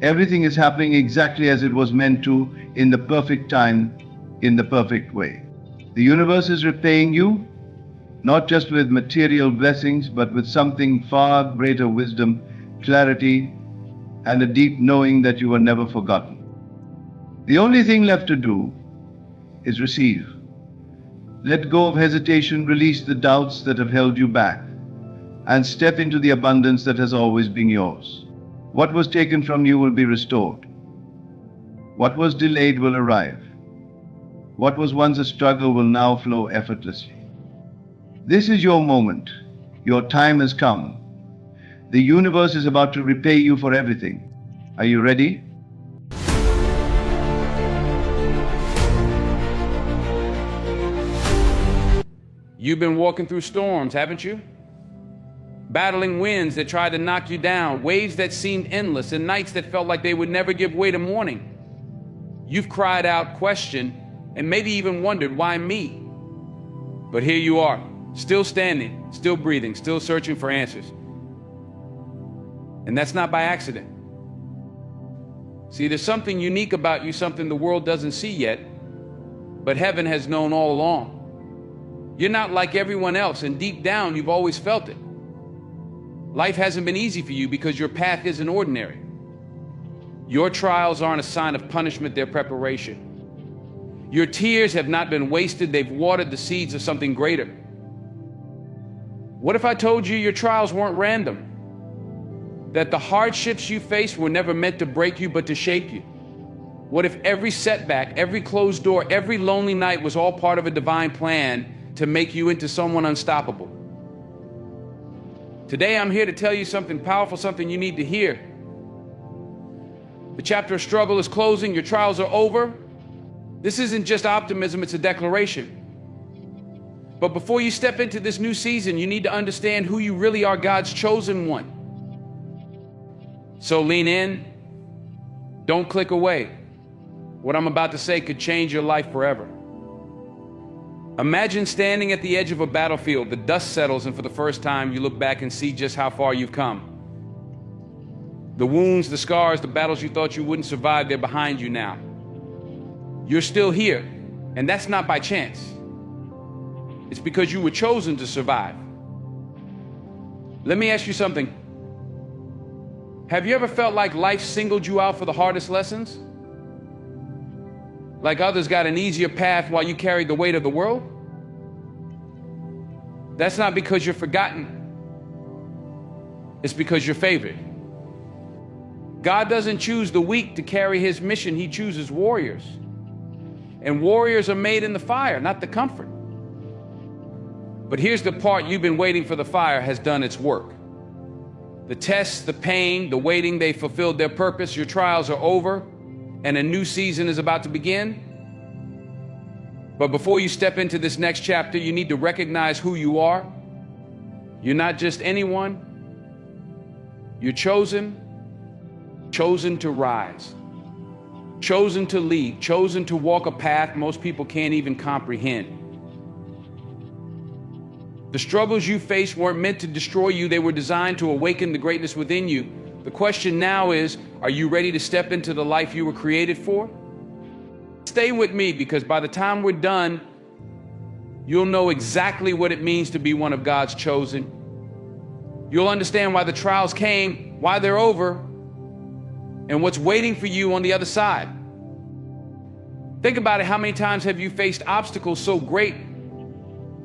Everything is happening exactly as it was meant to, in the perfect time, in the perfect way. The universe is repaying you, not just with material blessings, but with something far greater: wisdom, clarity, and a deep knowing that you were never forgotten. The only thing left to do is receive. Let go of hesitation, release the doubts that have held you back, and step into the abundance that has always been yours. What was taken from you will be restored. What was delayed will arrive. What was once a struggle will now flow effortlessly. This is your moment. Your time has come. The universe is about to repay you for everything. Are you ready? You've been walking through storms, haven't you? Battling winds that tried to knock you down, waves that seemed endless, and nights that felt like they would never give way to morning. You've cried out, questioned, and maybe even wondered, why me? But here you are, still standing, still breathing, still searching for answers. And that's not by accident. See, there's something unique about you, something the world doesn't see yet, but heaven has known all along. You're not like everyone else, and deep down, you've always felt it. Life hasn't been easy for you because your path isn't ordinary. Your trials aren't a sign of punishment, they're preparation. Your tears have not been wasted, they've watered the seeds of something greater. What if I told you your trials weren't random? That the hardships you faced were never meant to break you, but to shape you? What if every setback, every closed door, every lonely night was all part of a divine plan to make you into someone unstoppable? Today, I'm here to tell you something powerful, something you need to hear. The chapter of struggle is closing, your trials are over. This isn't just optimism, it's a declaration. But before you step into this new season, you need to understand who you really are, God's chosen one. So lean in, don't click away. What I'm about to say could change your life forever. Imagine standing at the edge of a battlefield, the dust settles, and for the first time you look back and see just how far you've come. The wounds, the scars, the battles you thought you wouldn't survive, they're behind you now. You're still here, and that's not by chance. It's because you were chosen to survive. Let me ask you something. Have you ever felt like life singled you out for the hardest lessons? Like others got an easier path while you carried the weight of the world? That's not because you're forgotten. It's because you're favored. God doesn't choose the weak to carry his mission. He chooses warriors. And warriors are made in the fire, not the comfort. But here's the part you've been waiting for. The fire has done its work. The tests, the pain, the waiting, they fulfilled their purpose. Your trials are over, and a new season is about to begin. But before you step into this next chapter, you need to recognize who you are. You're not just anyone. You're chosen to rise. chosen to lead, chosen to walk a path most people can't even comprehend. The struggles you face weren't meant to destroy you. They were designed to awaken the greatness within you. The question now is, are you ready to step into the life you were created for? Stay with me, because by the time we're done, you'll know exactly what it means to be one of God's chosen. You'll understand why the trials came, why they're over, and what's waiting for you on the other side. Think about it. How many times have you faced obstacles so great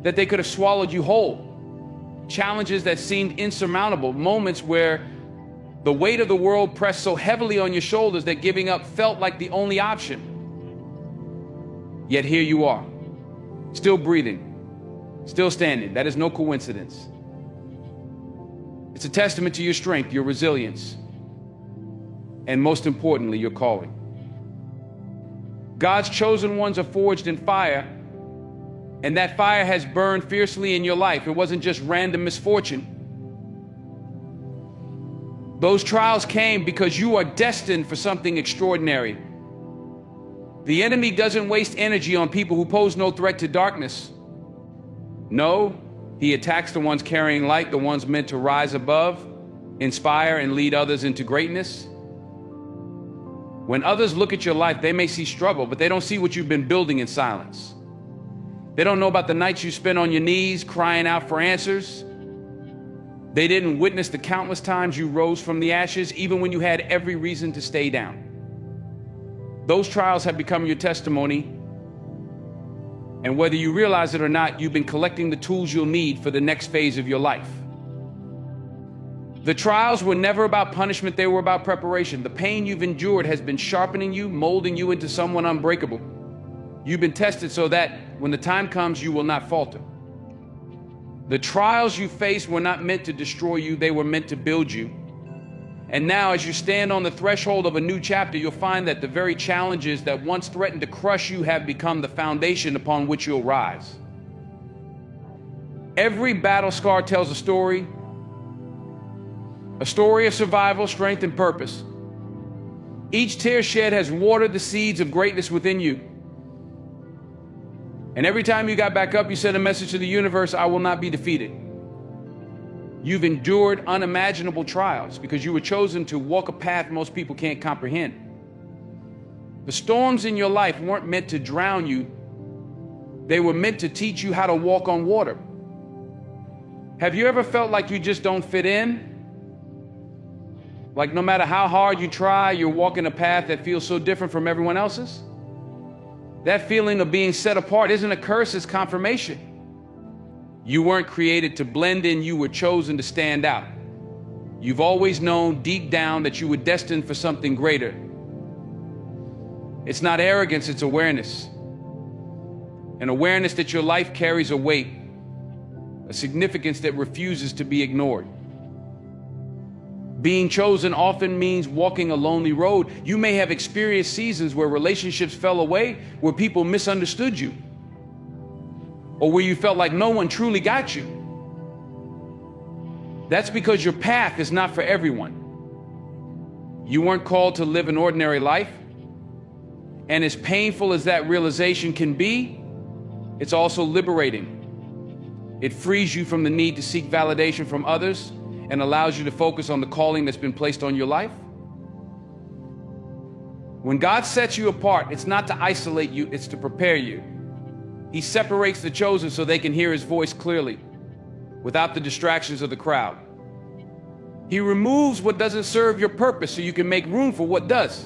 that they could have swallowed you whole? Challenges that seemed insurmountable, moments where the weight of the world pressed so heavily on your shoulders that giving up felt like the only option. Yet here you are, still breathing, still standing. That is no coincidence. It's a testament to your strength, your resilience, and most importantly, your calling. God's chosen ones are forged in fire, and that fire has burned fiercely in your life. It wasn't just random misfortune. Those trials came because you are destined for something extraordinary. The enemy doesn't waste energy on people who pose no threat to darkness. No, he attacks the ones carrying light, the ones meant to rise above, inspire, and lead others into greatness. When others look at your life, they may see struggle, but they don't see what you've been building in silence. They don't know about the nights you spent on your knees crying out for answers. They didn't witness the countless times you rose from the ashes, even when you had every reason to stay down. Those trials have become your testimony, and whether you realize it or not, you've been collecting the tools you'll need for the next phase of your life. The trials were never about punishment, they were about preparation. The pain you've endured has been sharpening you, molding you into someone unbreakable. You've been tested so that when the time comes, you will not falter. The trials you face were not meant to destroy you, they were meant to build you. And now, as you stand on the threshold of a new chapter, you'll find that the very challenges that once threatened to crush you have become the foundation upon which you'll rise. Every battle scar tells a story of survival, strength, and purpose. Each tear shed has watered the seeds of greatness within you. And every time you got back up, you sent a message to the universe: I will not be defeated. You've endured unimaginable trials because you were chosen to walk a path most people can't comprehend. The storms in your life weren't meant to drown you. They were meant to teach you how to walk on water. Have you ever felt like you just don't fit in? Like no matter how hard you try, you're walking a path that feels so different from everyone else's? That feeling of being set apart isn't a curse, it's confirmation. You weren't created to blend in, you were chosen to stand out. You've always known deep down that you were destined for something greater. It's not arrogance, it's awareness. An awareness that your life carries a weight, a significance that refuses to be ignored. Being chosen often means walking a lonely road. You may have experienced seasons where relationships fell away, where people misunderstood you, or where you felt like no one truly got you. That's because your path is not for everyone. You weren't called to live an ordinary life. And as painful as that realization can be, it's also liberating. It frees you from the need to seek validation from others and allows you to focus on the calling that's been placed on your life. When God sets you apart, it's not to isolate you, it's to prepare you. He separates the chosen so they can hear his voice clearly, without the distractions of the crowd. He removes what doesn't serve your purpose so you can make room for what does.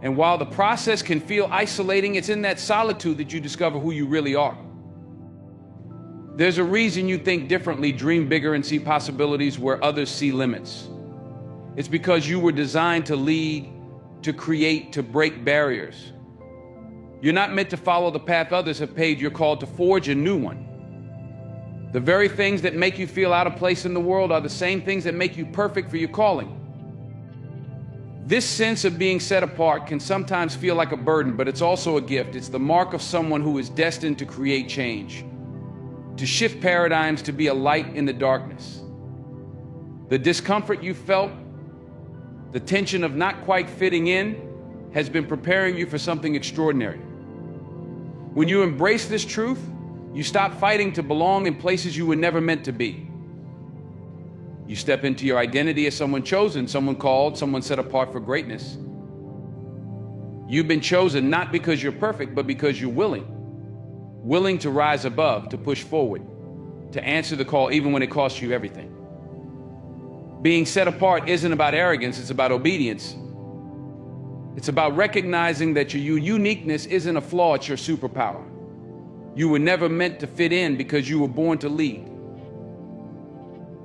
And while the process can feel isolating, it's in that solitude that you discover who you really are. There's a reason you think differently, dream bigger, and see possibilities where others see limits. It's because you were designed to lead, to create, to break barriers. You're not meant to follow the path others have paved. You're called to forge a new one. The very things that make you feel out of place in the world are the same things that make you perfect for your calling. This sense of being set apart can sometimes feel like a burden, but it's also a gift. It's the mark of someone who is destined to create change, to shift paradigms, to be a light in the darkness. The discomfort you felt, the tension of not quite fitting in, has been preparing you for something extraordinary. When you embrace this truth, you stop fighting to belong in places you were never meant to be. You step into your identity as someone chosen, someone called, someone set apart for greatness. You've been chosen not because you're perfect, but because you're willing to rise above, to push forward, to answer the call even when it costs you everything. Being set apart isn't about arrogance, it's about obedience. It's about recognizing that your uniqueness isn't a flaw, it's your superpower. You were never meant to fit in because you were born to lead.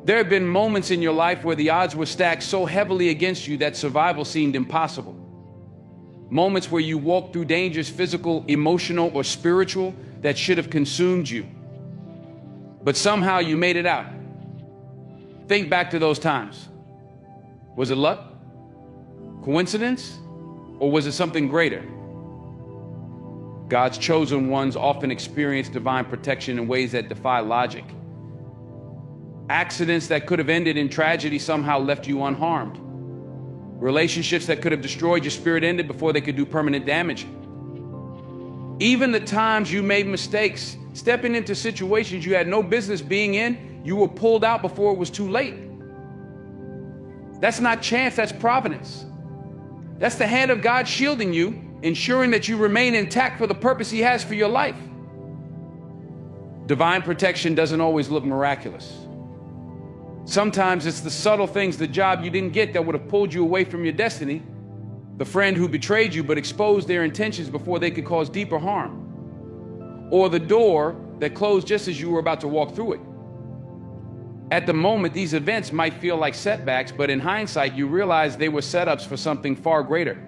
There have been moments in your life where the odds were stacked so heavily against you that survival seemed impossible. Moments where you walked through dangers, physical, emotional, or spiritual, that should have consumed you. But somehow you made it out. Think back to those times. Was it luck? Coincidence? Or was it something greater? God's chosen ones often experience divine protection in ways that defy logic. Accidents that could have ended in tragedy somehow left you unharmed. Relationships that could have destroyed your spirit ended before they could do permanent damage. Even the times you made mistakes, stepping into situations you had no business being in, you were pulled out before it was too late. That's not chance, that's providence. That's the hand of God shielding you, ensuring that you remain intact for the purpose He has for your life. Divine protection doesn't always look miraculous. Sometimes it's the subtle things, the job you didn't get that would have pulled you away from your destiny, the friend who betrayed you but exposed their intentions before they could cause deeper harm, or the door that closed just as you were about to walk through it. At the moment, these events might feel like setbacks, but in hindsight, you realize they were setups for something far greater.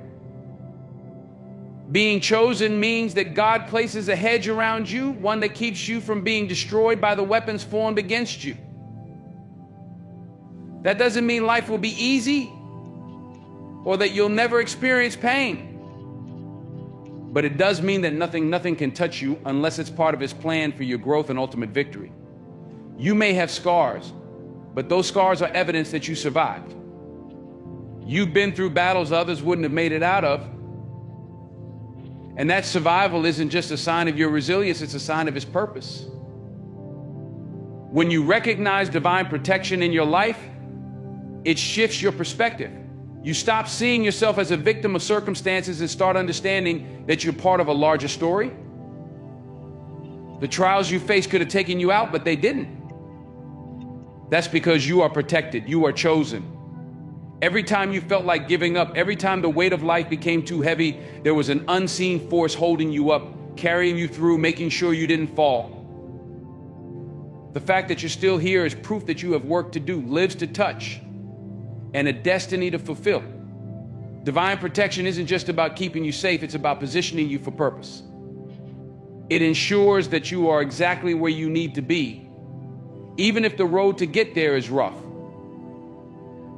Being chosen means that God places a hedge around you, one that keeps you from being destroyed by the weapons formed against you. That doesn't mean life will be easy or that you'll never experience pain. But it does mean that nothing can touch you unless it's part of His plan for your growth and ultimate victory. You may have scars, but those scars are evidence that you survived. You've been through battles others wouldn't have made it out of. And that survival isn't just a sign of your resilience, it's a sign of His purpose. When you recognize divine protection in your life, it shifts your perspective. You stop seeing yourself as a victim of circumstances and start understanding that you're part of a larger story. The trials you faced could have taken you out, but they didn't. That's because you are protected, you are chosen. Every time you felt like giving up, every time the weight of life became too heavy, there was an unseen force holding you up, carrying you through, making sure you didn't fall. The fact that you're still here is proof that you have work to do, lives to touch, and a destiny to fulfill. Divine protection isn't just about keeping you safe, it's about positioning you for purpose. It ensures that you are exactly where you need to be, even if the road to get there is rough.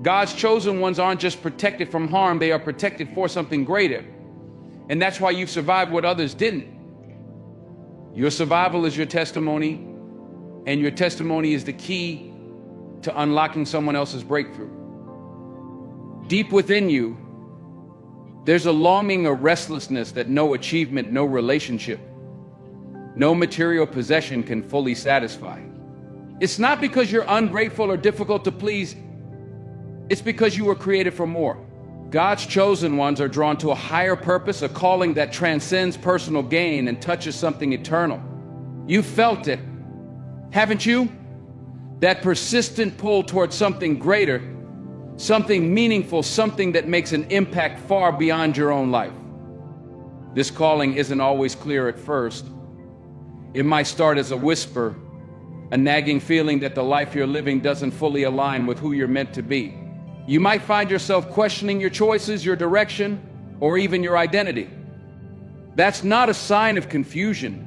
God's chosen ones aren't just protected from harm, they are protected for something greater. And that's why you've survived what others didn't. Your survival is your testimony, and your testimony is the key to unlocking someone else's breakthrough. Deep within you, there's a longing or restlessness that no achievement, no relationship, no material possession can fully satisfy. It's not because you're ungrateful or difficult to please. It's because you were created for more. God's chosen ones are drawn to a higher purpose, a calling that transcends personal gain and touches something eternal. You felt it, haven't you? That persistent pull towards something greater, something meaningful, something that makes an impact far beyond your own life. This calling isn't always clear at first. It might start as a whisper, a nagging feeling that the life you're living doesn't fully align with who you're meant to be. You might find yourself questioning your choices, your direction, or even your identity. That's not a sign of confusion.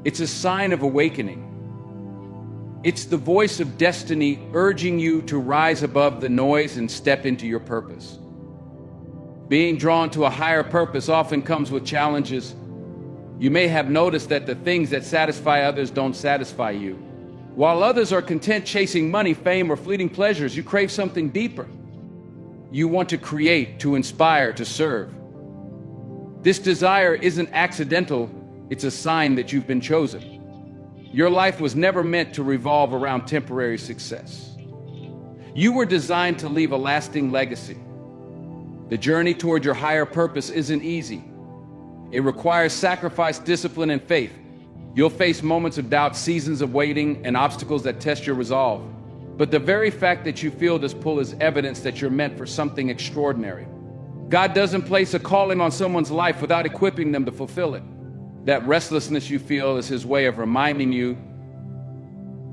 It's a sign of awakening. It's the voice of destiny urging you to rise above the noise and step into your purpose. Being drawn to a higher purpose often comes with challenges. You may have noticed that the things that satisfy others don't satisfy you. While others are content chasing money, fame, or fleeting pleasures, you crave something deeper. You want to create, to inspire, to serve. This desire isn't accidental, it's a sign that you've been chosen. Your life was never meant to revolve around temporary success. You were designed to leave a lasting legacy. The journey toward your higher purpose isn't easy. It requires sacrifice, discipline, and faith. You'll face moments of doubt, seasons of waiting, and obstacles that test your resolve. But the very fact that you feel this pull is evidence that you're meant for something extraordinary. God doesn't place a calling on someone's life without equipping them to fulfill it. That restlessness you feel is His way of reminding you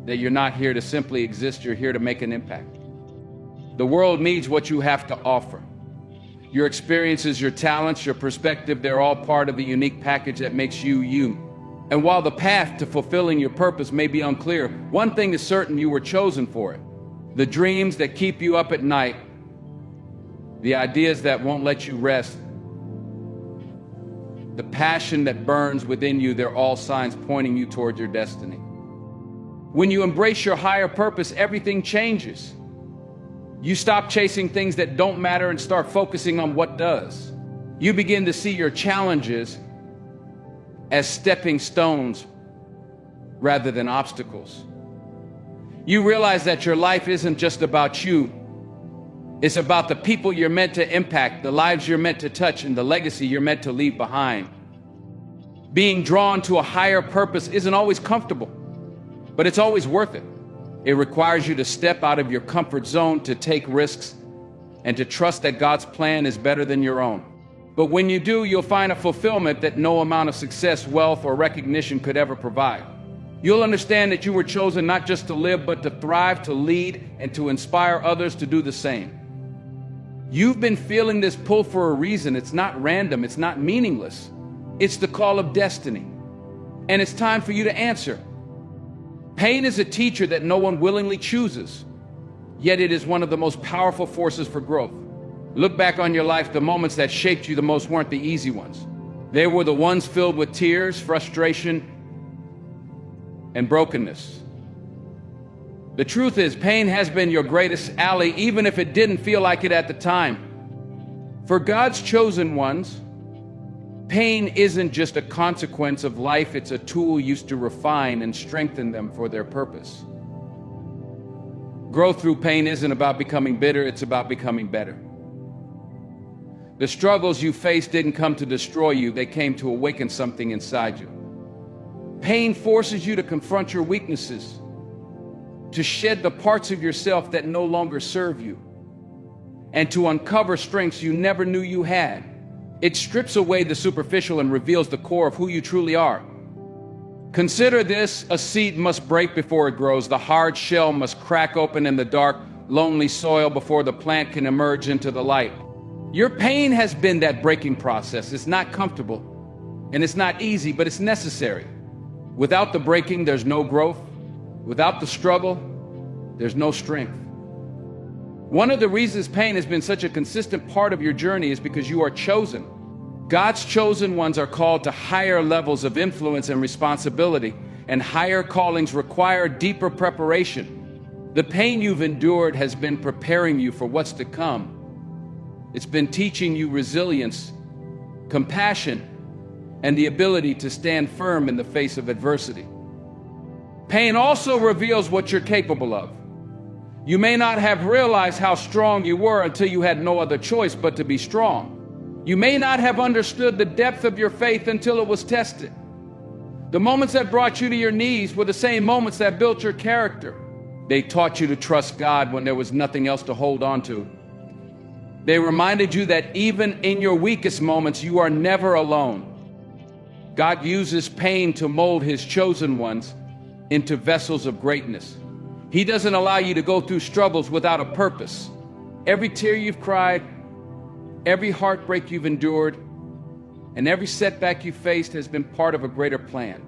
that you're not here to simply exist, you're here to make an impact. The world needs what you have to offer. Your experiences, your talents, your perspective, they're all part of the unique package that makes you you. And while the path to fulfilling your purpose may be unclear, one thing is certain: you were chosen for it. The dreams that keep you up at night, the ideas that won't let you rest, the passion that burns within you, they're all signs pointing you toward your destiny. When you embrace your higher purpose, everything changes. You stop chasing things that don't matter and start focusing on what does. You begin to see your challenges as stepping stones rather than obstacles. You realize that your life isn't just about you. It's about the people you're meant to impact, the lives you're meant to touch, and the legacy you're meant to leave behind. Being drawn to a higher purpose isn't always comfortable, but it's always worth it. It requires you to step out of your comfort zone, to take risks, and to trust that God's plan is better than your own. But when you do, you'll find a fulfillment that no amount of success, wealth, or recognition could ever provide. You'll understand that you were chosen not just to live, but to thrive, to lead, and to inspire others to do the same. You've been feeling this pull for a reason. It's not random. It's not meaningless. It's the call of destiny. And it's time for you to answer. Pain is a teacher that no one willingly chooses, yet it is one of the most powerful forces for growth. Look back on your life. The moments that shaped you the most weren't the easy ones. They were the ones filled with tears, frustration, and brokenness. The truth is, pain has been your greatest ally, even if it didn't feel like it at the time. For God's chosen ones, pain isn't just a consequence of life, it's a tool used to refine and strengthen them for their purpose. Growth through pain isn't about becoming bitter, it's about becoming better. The struggles you faced didn't come to destroy you, they came to awaken something inside you. Pain forces you to confront your weaknesses, to shed the parts of yourself that no longer serve you, and to uncover strengths you never knew you had. It strips away the superficial and reveals the core of who you truly are. Consider this: a seed must break before it grows. The hard shell must crack open in the dark, lonely soil before the plant can emerge into the light. Your pain has been that breaking process. It's not comfortable, and it's not easy, but it's necessary. Without the breaking, there's no growth. Without the struggle, there's no strength. One of the reasons pain has been such a consistent part of your journey is because you are chosen. God's chosen ones are called to higher levels of influence and responsibility, and higher callings require deeper preparation. The pain you've endured has been preparing you for what's to come. It's been teaching you resilience, compassion, and the ability to stand firm in the face of adversity. Pain also reveals what you're capable of. You may not have realized how strong you were until you had no other choice but to be strong. You may not have understood the depth of your faith until it was tested. The moments that brought you to your knees were the same moments that built your character. They taught you to trust God when there was nothing else to hold on to. They reminded you that even in your weakest moments, you are never alone. God uses pain to mold His chosen ones into vessels of greatness. He doesn't allow you to go through struggles without a purpose. Every tear you've cried, every heartbreak you've endured, and every setback you faced has been part of a greater plan.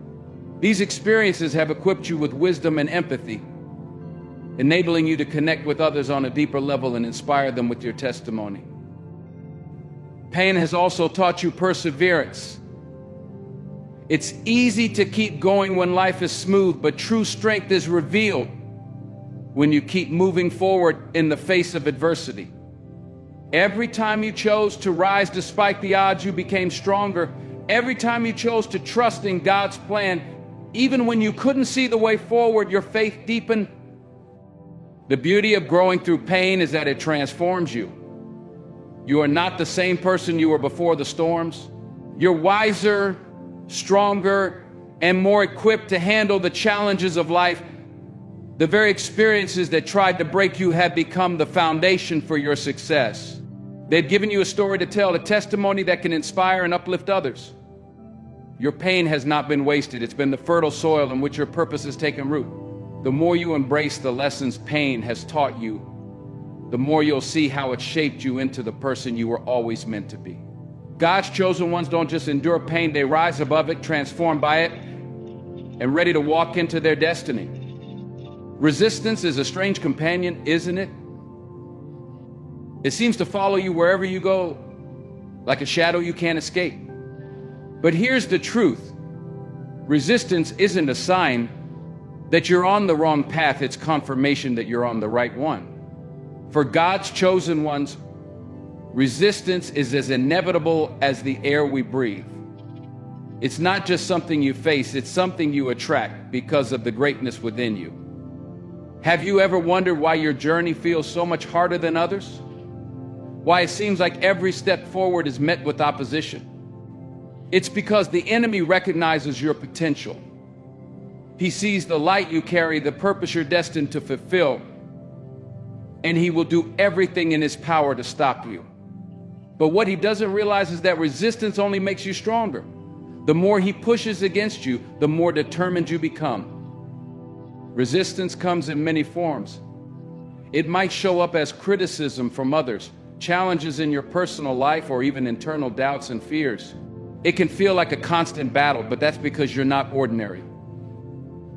These experiences have equipped you with wisdom and empathy, enabling you to connect with others on a deeper level and inspire them with your testimony. Pain has also taught you perseverance. It's easy to keep going when life is smooth, but true strength is revealed when you keep moving forward in the face of adversity. Every time you chose to rise despite the odds, you became stronger. Every time you chose to trust in God's plan, even when you couldn't see the way forward, your faith deepened. The beauty of growing through pain is that it transforms you. You are not the same person you were before the storms. You're wiser, stronger, and more equipped to handle the challenges of life. The very experiences that tried to break you have become the foundation for your success. They've given you a story to tell, a testimony that can inspire and uplift others. Your pain has not been wasted. It's been the fertile soil in which your purpose has taken root. The more you embrace the lessons pain has taught you, the more you'll see how it shaped you into the person you were always meant to be. God's chosen ones don't just endure pain, they rise above it, transformed by it, and ready to walk into their destiny. Resistance is a strange companion, isn't it? It seems to follow you wherever you go, like a shadow you can't escape. But here's the truth. Resistance isn't a sign that you're on the wrong path, it's confirmation that you're on the right one. For God's chosen ones, resistance is as inevitable as the air we breathe. It's not just something you face, it's something you attract because of the greatness within you. Have you ever wondered why your journey feels so much harder than others? Why it seems like every step forward is met with opposition? It's because the enemy recognizes your potential. He sees the light you carry, the purpose you're destined to fulfill, and he will do everything in his power to stop you. But what he doesn't realize is that resistance only makes you stronger. The more he pushes against you, the more determined you become. Resistance comes in many forms. It might show up as criticism from others, challenges in your personal life, or even internal doubts and fears. It can feel like a constant battle, but that's because you're not ordinary.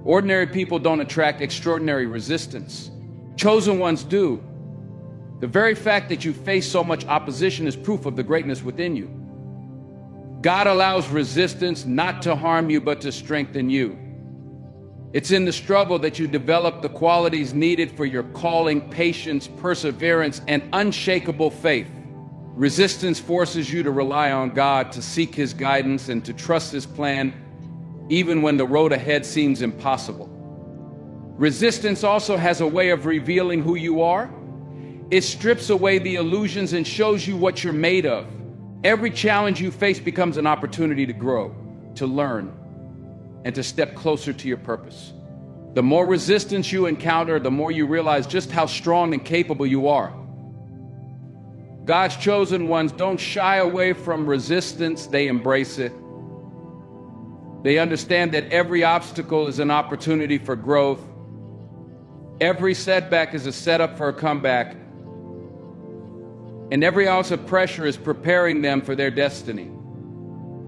Ordinary people don't attract extraordinary resistance. Chosen ones do. The very fact that you face so much opposition is proof of the greatness within you. God allows resistance not to harm you, but to strengthen you. It's in the struggle that you develop the qualities needed for your calling, patience, perseverance, and unshakable faith. Resistance forces you to rely on God, to seek his guidance, and to trust his plan, even when the road ahead seems impossible. Resistance also has a way of revealing who you are. It strips away the illusions and shows you what you're made of. Every challenge you face becomes an opportunity to grow, to learn, and to step closer to your purpose. The more resistance you encounter, the more you realize just how strong and capable you are. God's chosen ones don't shy away from resistance, they embrace it. They understand that every obstacle is an opportunity for growth. Every setback is a setup for a comeback. And every ounce of pressure is preparing them for their destiny.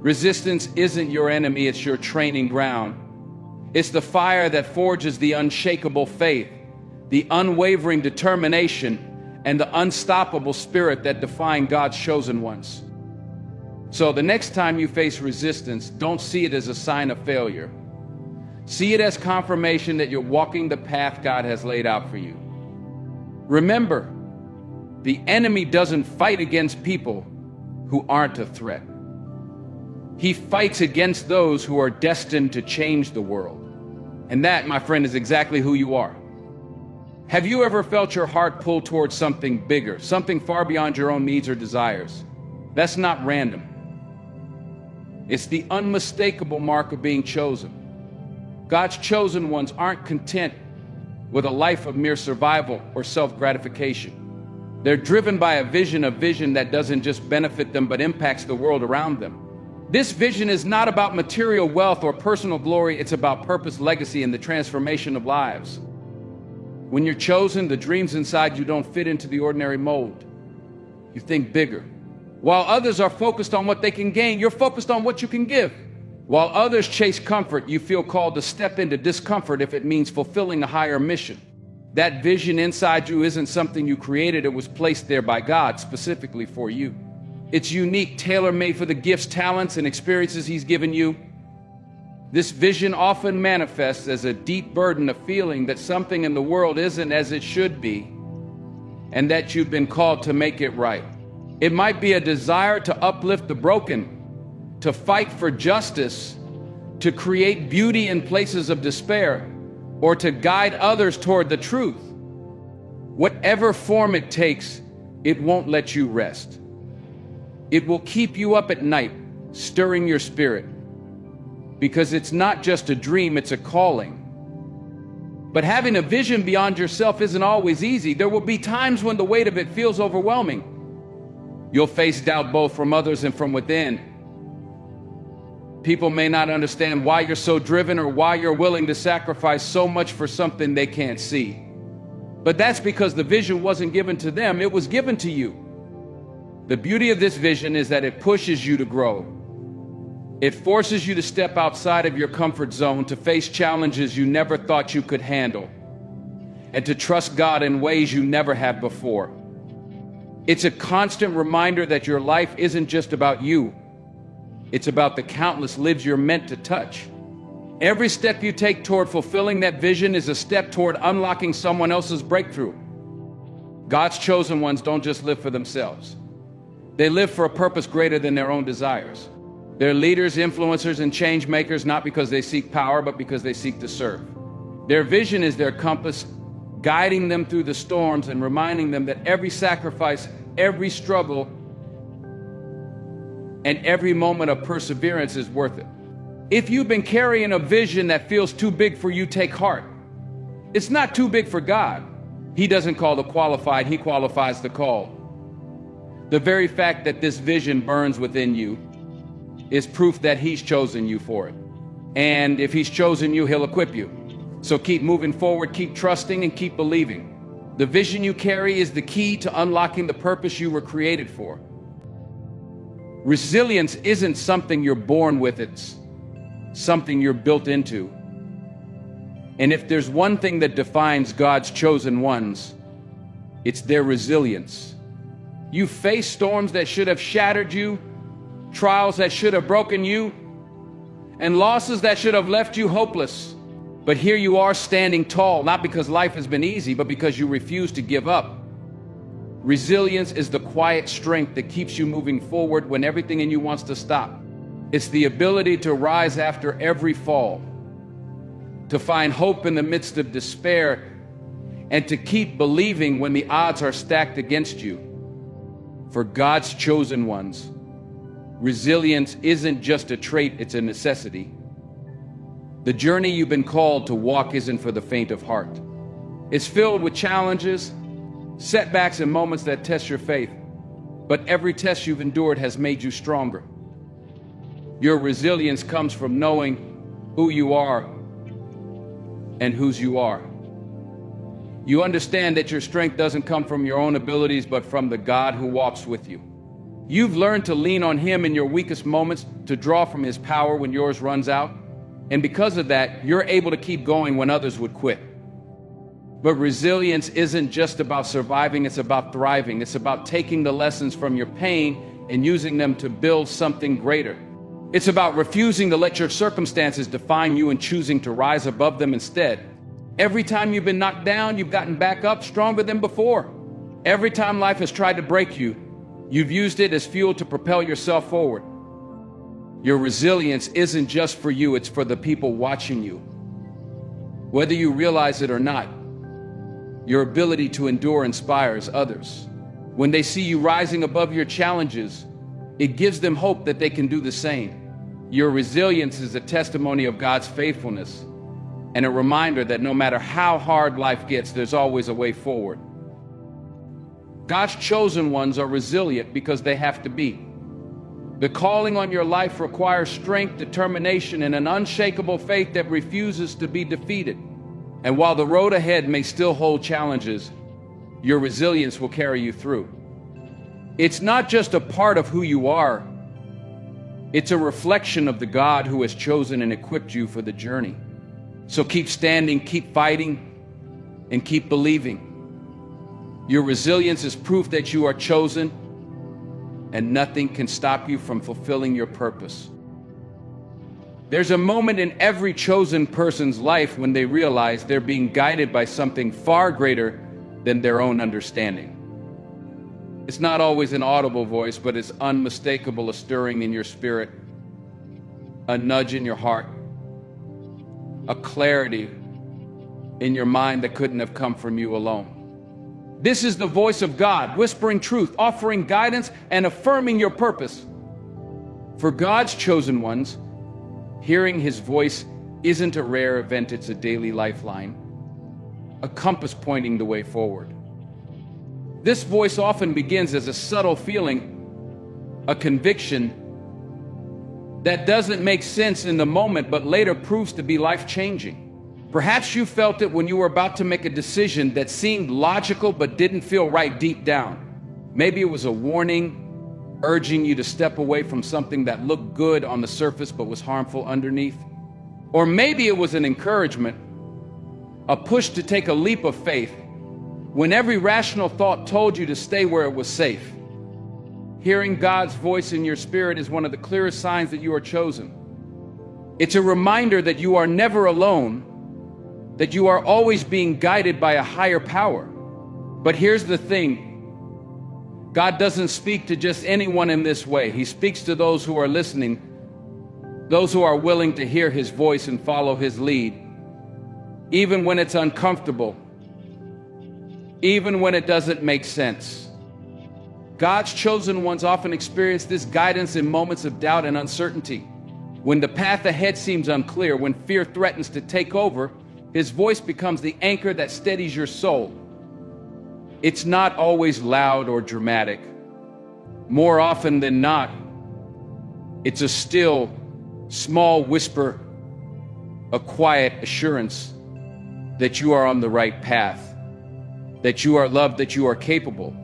Resistance isn't your enemy, it's your training ground. It's the fire that forges the unshakable faith, the unwavering determination, and the unstoppable spirit that define God's chosen ones. So the next time you face resistance, don't see it as a sign of failure. See it as confirmation that you're walking the path God has laid out for you. Remember, the enemy doesn't fight against people who aren't a threat. He fights against those who are destined to change the world. And that, my friend, is exactly who you are. Have you ever felt your heart pull towards something bigger, something far beyond your own needs or desires? That's not random. It's the unmistakable mark of being chosen. God's chosen ones aren't content with a life of mere survival or self-gratification. They're driven by a vision that doesn't just benefit them, but impacts the world around them. This vision is not about material wealth or personal glory. It's about purpose, legacy, and the transformation of lives. When you're chosen, the dreams inside you don't fit into the ordinary mold. You think bigger. While others are focused on what they can gain, you're focused on what you can give. While others chase comfort, you feel called to step into discomfort if it means fulfilling a higher mission. That vision inside you isn't something you created. It was placed there by God specifically for you. It's unique, tailor-made for the gifts, talents, and experiences he's given you. This vision often manifests as a deep burden of feeling that something in the world isn't as it should be, and that you've been called to make it right. It might be a desire to uplift the broken, to fight for justice, to create beauty in places of despair, or to guide others toward the truth. Whatever form it takes, it won't let you rest. It will keep you up at night, stirring your spirit. Because it's not just a dream, it's a calling. But having a vision beyond yourself isn't always easy. There will be times when the weight of it feels overwhelming. You'll face doubt both from others and from within. People may not understand why you're so driven or why you're willing to sacrifice so much for something they can't see. But that's because the vision wasn't given to them, it was given to you. The beauty of this vision is that it pushes you to grow. It forces you to step outside of your comfort zone, to face challenges you never thought you could handle, and to trust God in ways you never have before. It's a constant reminder that your life isn't just about you. It's about the countless lives you're meant to touch. Every step you take toward fulfilling that vision is a step toward unlocking someone else's breakthrough. God's chosen ones don't just live for themselves. They live for a purpose greater than their own desires. They're leaders, influencers, and change makers, not because they seek power, but because they seek to serve. Their vision is their compass, guiding them through the storms and reminding them that every sacrifice, every struggle, and every moment of perseverance is worth it. If you've been carrying a vision that feels too big for you, take heart. It's not too big for God. He doesn't call the qualified, He qualifies the called. The very fact that this vision burns within you is proof that He's chosen you for it. And if He's chosen you, He'll equip you. So keep moving forward, keep trusting, and keep believing. The vision you carry is the key to unlocking the purpose you were created for. Resilience isn't something you're born with, it's something you're built into. And if there's one thing that defines God's chosen ones, it's their resilience. You face storms that should have shattered you, trials that should have broken you, and losses that should have left you hopeless. But here you are standing tall, not because life has been easy, but because you refuse to give up. Resilience is the quiet strength that keeps you moving forward when everything in you wants to stop. It's the ability to rise after every fall, to find hope in the midst of despair, and to keep believing when the odds are stacked against you. For God's chosen ones, resilience isn't just a trait, it's a necessity. The journey you've been called to walk isn't for the faint of heart. It's filled with challenges, setbacks, and moments that test your faith. But every test you've endured has made you stronger. Your resilience comes from knowing who you are and whose you are. You understand that your strength doesn't come from your own abilities, but from the God who walks with you. You've learned to lean on Him in your weakest moments, to draw from His power when yours runs out. And because of that, you're able to keep going when others would quit. But resilience isn't just about surviving, it's about thriving. It's about taking the lessons from your pain and using them to build something greater. It's about refusing to let your circumstances define you and choosing to rise above them instead. Every time you've been knocked down, you've gotten back up stronger than before. Every time life has tried to break you, you've used it as fuel to propel yourself forward. Your resilience isn't just for you, it's for the people watching you. Whether you realize it or not, your ability to endure inspires others. When they see you rising above your challenges, it gives them hope that they can do the same. Your resilience is a testimony of God's faithfulness and a reminder that no matter how hard life gets, there's always a way forward. God's chosen ones are resilient because they have to be. The calling on your life requires strength, determination, and an unshakable faith that refuses to be defeated. And while the road ahead may still hold challenges, your resilience will carry you through. It's not just a part of who you are, it's a reflection of the God who has chosen and equipped you for the journey. So keep standing, keep fighting, and keep believing. Your resilience is proof that you are chosen, and nothing can stop you from fulfilling your purpose. There's a moment in every chosen person's life when they realize they're being guided by something far greater than their own understanding. It's not always an audible voice, but it's unmistakable, a stirring in your spirit, a nudge in your heart, a clarity in your mind that couldn't have come from you alone. This is the voice of God, whispering truth, offering guidance, and affirming your purpose. For God's chosen ones, hearing his voice isn't a rare event, it's a daily lifeline, a compass pointing the way forward. This voice often begins as a subtle feeling, a conviction that doesn't make sense in the moment, but later proves to be life-changing. Perhaps you felt it when you were about to make a decision that seemed logical but didn't feel right deep down. Maybe it was a warning, urging you to step away from something that looked good on the surface but was harmful underneath. Or maybe it was an encouragement, a push to take a leap of faith, when every rational thought told you to stay where it was safe. Hearing God's voice in your spirit is one of the clearest signs that you are chosen. It's a reminder that you are never alone, that you are always being guided by a higher power. But here's the thing. God doesn't speak to just anyone in this way. He speaks to those who are listening, those who are willing to hear his voice and follow his lead, even when it's uncomfortable, even when it doesn't make sense. God's chosen ones often experience this guidance in moments of doubt and uncertainty. When the path ahead seems unclear, when fear threatens to take over, his voice becomes the anchor that steadies your soul. It's not always loud or dramatic. More often than not, it's a still, small whisper, a quiet assurance that you are on the right path, that you are loved, that you are capable.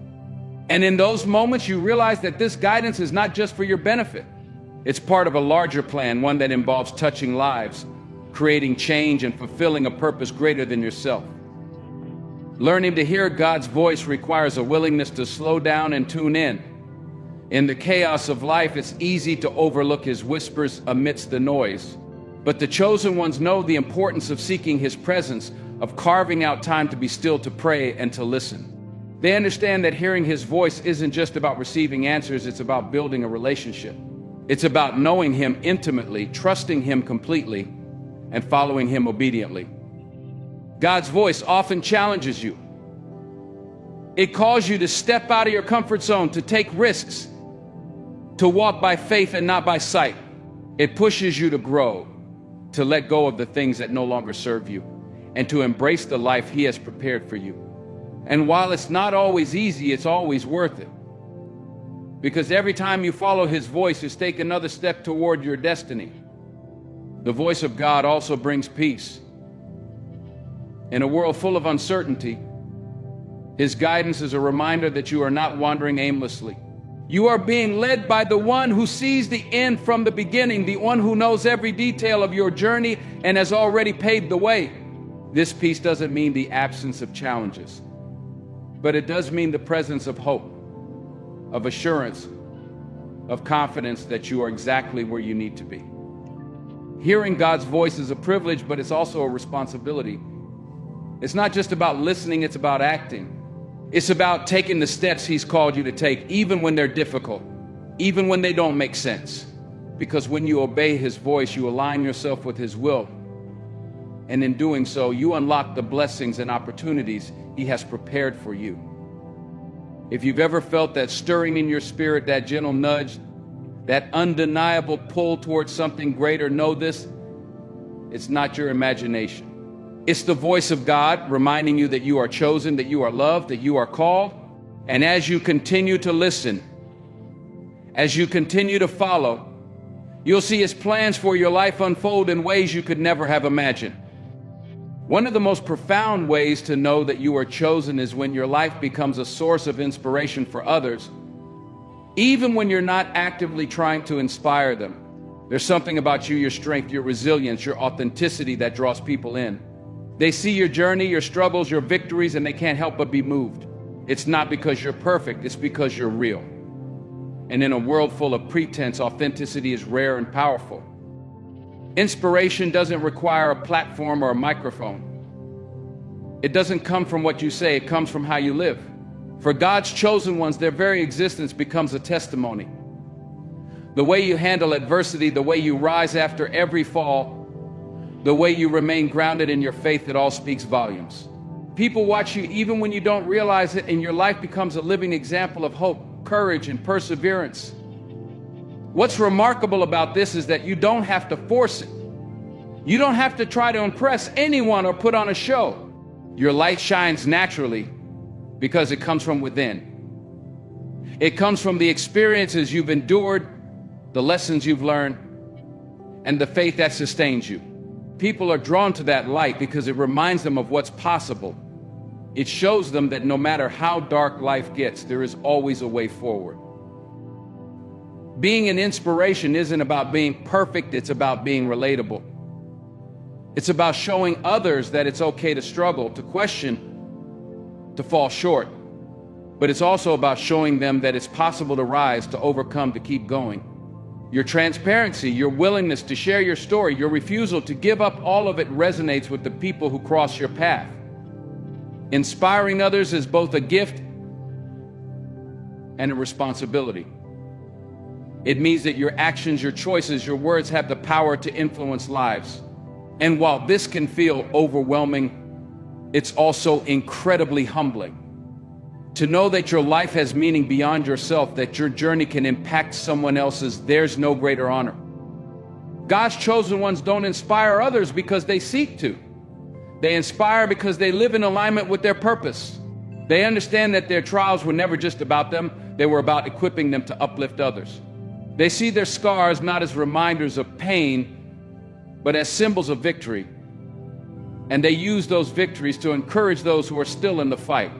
And in those moments, you realize that this guidance is not just for your benefit. It's part of a larger plan, one that involves touching lives, creating change, and fulfilling a purpose greater than yourself. Learning to hear God's voice requires a willingness to slow down and tune in. In the chaos of life, it's easy to overlook his whispers amidst the noise. But the chosen ones know the importance of seeking his presence, of carving out time to be still, to pray, and to listen. They understand that hearing his voice isn't just about receiving answers, it's about building a relationship. It's about knowing him intimately, trusting him completely, and following him obediently. God's voice often challenges you. It calls you to step out of your comfort zone, to take risks, to walk by faith and not by sight. It pushes you to grow, to let go of the things that no longer serve you, and to embrace the life he has prepared for you. And while it's not always easy, it's always worth it. Because every time you follow his voice, you take another step toward your destiny. The voice of God also brings peace. In a world full of uncertainty, his guidance is a reminder that you are not wandering aimlessly. You are being led by the one who sees the end from the beginning, the one who knows every detail of your journey and has already paved the way. This peace doesn't mean the absence of challenges, but it does mean the presence of hope, of assurance, of confidence that you are exactly where you need to be. Hearing God's voice is a privilege, but it's also a responsibility. It's not just about listening, it's about acting. It's about taking the steps he's called you to take, even when they're difficult, even when they don't make sense. Because when you obey his voice, you align yourself with his will. And in doing so, you unlock the blessings and opportunities he has prepared for you. If you've ever felt that stirring in your spirit, that gentle nudge, that undeniable pull towards something greater, know this: it's not your imagination. It's the voice of God reminding you that you are chosen, that you are loved, that you are called. And as you continue to listen, as you continue to follow, you'll see his plans for your life unfold in ways you could never have imagined. One of the most profound ways to know that you are chosen is when your life becomes a source of inspiration for others, even when you're not actively trying to inspire them. There's something about you, your strength, your resilience, your authenticity that draws people in. They see your journey, your struggles, your victories, and they can't help but be moved. It's not because you're perfect, it's because you're real. And in a world full of pretense, authenticity is rare and powerful. Inspiration doesn't require a platform or a microphone. It doesn't come from what you say, it comes from how you live. For God's chosen ones, their very existence becomes a testimony. The way you handle adversity, the way you rise after every fall, the way you remain grounded in your faith, it all speaks volumes. People watch you even when you don't realize it, and your life becomes a living example of hope, courage, and perseverance. What's remarkable about this is that you don't have to force it. You don't have to try to impress anyone or put on a show. Your light shines naturally because it comes from within. It comes from the experiences you've endured, the lessons you've learned, and the faith that sustains you. People are drawn to that light because it reminds them of what's possible. It shows them that no matter how dark life gets, there is always a way forward. Being an inspiration isn't about being perfect, it's about being relatable. It's about showing others that it's okay to struggle, to question, to fall short. But it's also about showing them that it's possible to rise, to overcome, to keep going. Your transparency, your willingness to share your story, your refusal to give up, all of it resonates with the people who cross your path. Inspiring others is both a gift and a responsibility. It means that your actions, your choices, your words have the power to influence lives. And while this can feel overwhelming, it's also incredibly humbling. To know that your life has meaning beyond yourself, that your journey can impact someone else's, there's no greater honor. God's chosen ones don't inspire others because they seek to. They inspire because they live in alignment with their purpose. They understand that their trials were never just about them, they were about equipping them to uplift others. They see their scars not as reminders of pain, but as symbols of victory. And they use those victories to encourage those who are still in the fight.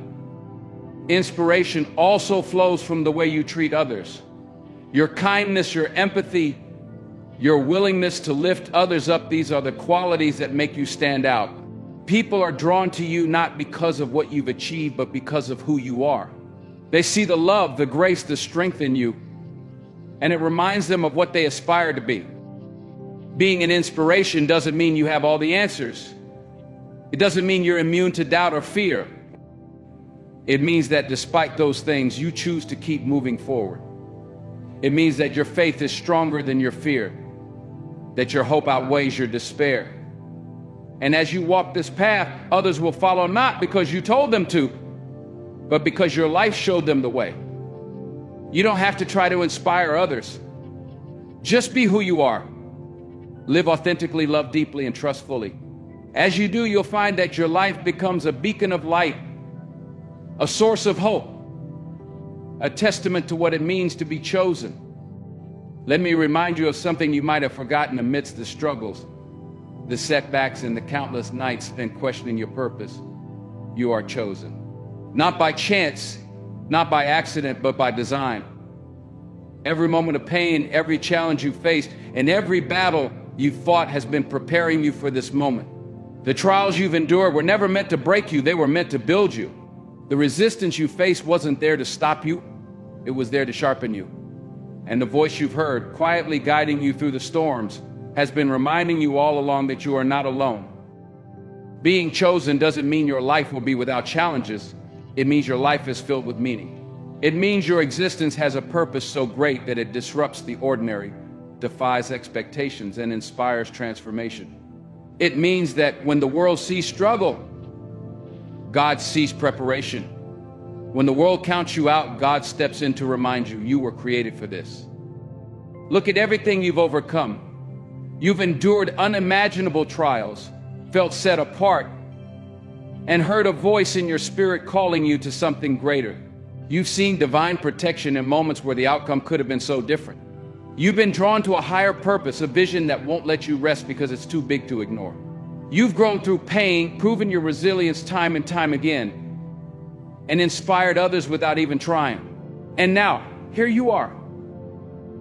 Inspiration also flows from the way you treat others. Your kindness, your empathy, your willingness to lift others up, these are the qualities that make you stand out. People are drawn to you not because of what you've achieved, but because of who you are. They see the love, the grace, the strength in you, and it reminds them of what they aspire to be. Being an inspiration doesn't mean you have all the answers. It doesn't mean you're immune to doubt or fear. It means that despite those things, you choose to keep moving forward. It means that your faith is stronger than your fear, that your hope outweighs your despair. And as you walk this path, others will follow not because you told them to, but because your life showed them the way. You don't have to try to inspire others. Just be who you are. Live authentically, love deeply, and trust fully. As you do, you'll find that your life becomes a beacon of light, a source of hope, a testament to what it means to be chosen. Let me remind you of something you might have forgotten amidst the struggles, the setbacks, and the countless nights spent questioning your purpose. You are chosen. Not by chance, not by accident, but by design. Every moment of pain, every challenge you faced, and every battle you fought has been preparing you for this moment. The trials you've endured were never meant to break you, they were meant to build you. The resistance you faced wasn't there to stop you, it was there to sharpen you. And the voice you've heard, quietly guiding you through the storms, has been reminding you all along that you are not alone. Being chosen doesn't mean your life will be without challenges. It means your life is filled with meaning. It means your existence has a purpose so great that it disrupts the ordinary, defies expectations, and inspires transformation. It means that when the world sees struggle, God sees preparation. When the world counts you out, God steps in to remind you, you were created for this. Look at everything you've overcome. You've endured unimaginable trials, felt set apart, and heard a voice in your spirit calling you to something greater. You've seen divine protection in moments where the outcome could have been so different. You've been drawn to a higher purpose, a vision that won't let you rest because it's too big to ignore. You've grown through pain, proven your resilience time and time again, and inspired others without even trying. And now, here you are.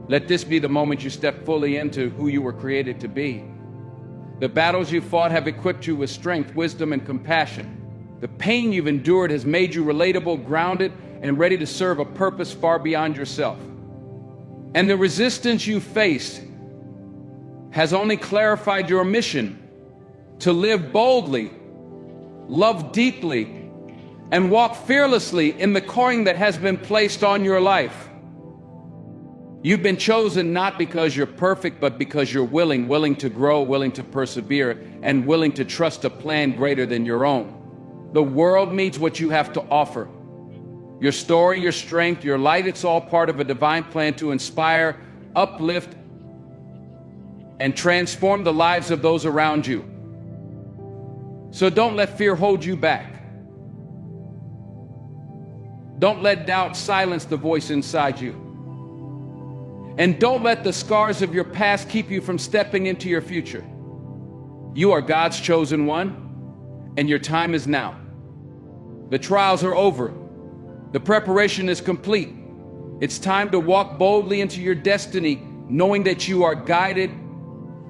Let this be the moment you step fully into who you were created to be. The battles you fought have equipped you with strength, wisdom, and compassion. The pain you've endured has made you relatable, grounded, and ready to serve a purpose far beyond yourself. And the resistance you faced has only clarified your mission to live boldly, love deeply, and walk fearlessly in the calling that has been placed on your life. You've been chosen not because you're perfect, but because you're willing to grow, willing to persevere, and willing to trust a plan greater than your own. The world needs what you have to offer. Your story, your strength, your light, it's all part of a divine plan to inspire, uplift, and transform the lives of those around you. So don't let fear hold you back. Don't let doubt silence the voice inside you. And don't let the scars of your past keep you from stepping into your future. You are God's chosen one, and your time is now. The trials are over. The preparation is complete. It's time to walk boldly into your destiny, knowing that you are guided,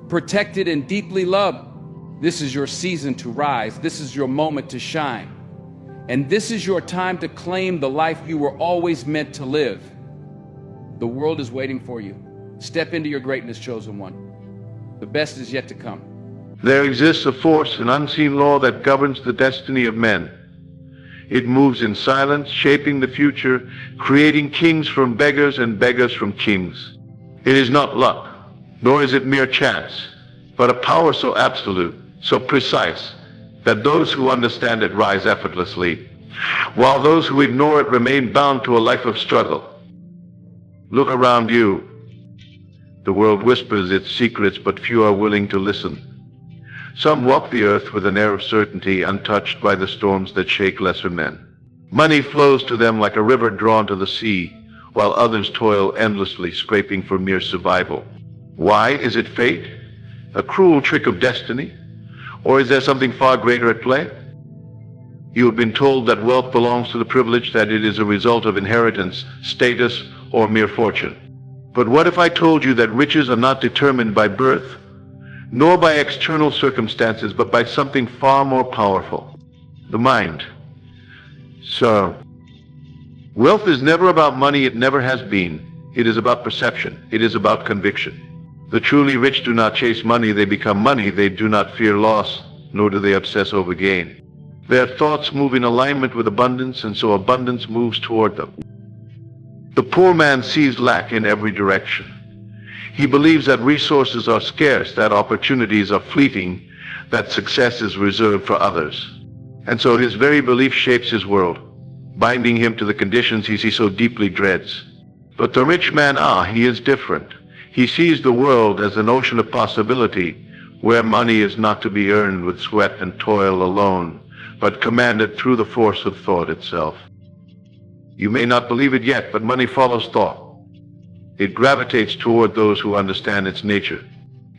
protected, and deeply loved. This is your season to rise. This is your moment to shine. And this is your time to claim the life you were always meant to live. The world is waiting for you. Step into your greatness, chosen one. The best is yet to come. There exists a force, an unseen law that governs the destiny of men. It moves in silence, shaping the future, creating kings from beggars and beggars from kings. It is not luck, nor is it mere chance, but a power so absolute, so precise, that those who understand it rise effortlessly, while those who ignore it remain bound to a life of struggle. Look around you. The world whispers its secrets, but few are willing to listen. Some walk the earth with an air of certainty, untouched by the storms that shake lesser men. Money flows to them like a river drawn to the sea, while others toil endlessly, scraping for mere survival. Why? Is it fate? A cruel trick of destiny? Or is there something far greater at play? You have been told that wealth belongs to the privileged, that it is a result of inheritance, status, or mere fortune. But what if I told you that riches are not determined by birth, nor by external circumstances, but by something far more powerful, the mind? So, wealth is never about money, it never has been. It is about perception, it is about conviction. The truly rich do not chase money, they become money. They do not fear loss, nor do they obsess over gain. Their thoughts move in alignment with abundance, and so abundance moves toward them. The poor man sees lack in every direction. He believes that resources are scarce, that opportunities are fleeting, that success is reserved for others. And so his very belief shapes his world, binding him to the conditions he so deeply dreads. But the rich man, he is different. He sees the world as an ocean of possibility, where money is not to be earned with sweat and toil alone, but commanded through the force of thought itself. You may not believe it yet, but money follows thought. It gravitates toward those who understand its nature.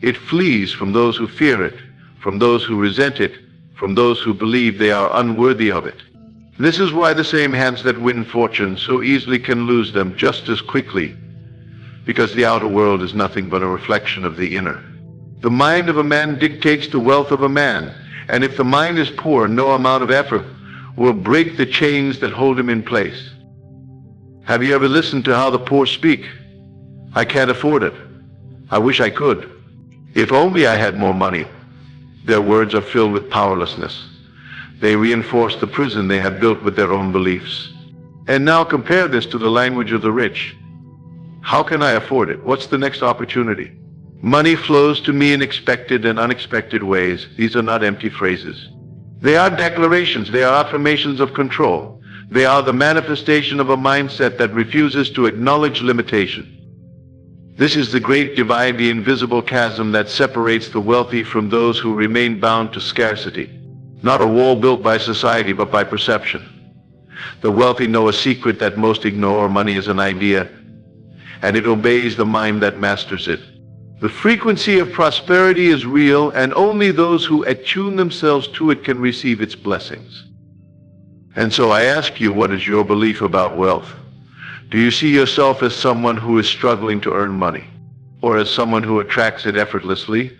It flees from those who fear it, from those who resent it, from those who believe they are unworthy of it. This is why the same hands that win fortune so easily can lose them just as quickly, because the outer world is nothing but a reflection of the inner. The mind of a man dictates the wealth of a man, and if the mind is poor, no amount of effort will break the chains that hold him in place. Have you ever listened to how the poor speak? I can't afford it. I wish I could. If only I had more money. Their words are filled with powerlessness. They reinforce the prison they have built with their own beliefs. And now compare this to the language of the rich. How can I afford it? What's the next opportunity? Money flows to me in expected and unexpected ways. These are not empty phrases. They are declarations. They are affirmations of control. They are the manifestation of a mindset that refuses to acknowledge limitation. This is the great divide, the invisible chasm that separates the wealthy from those who remain bound to scarcity. Not a wall built by society, but by perception. The wealthy know a secret that most ignore. Money is an idea, and it obeys the mind that masters it. The frequency of prosperity is real, and only those who attune themselves to it can receive its blessings. And so I ask you, what is your belief about wealth? Do you see yourself as someone who is struggling to earn money, or as someone who attracts it effortlessly?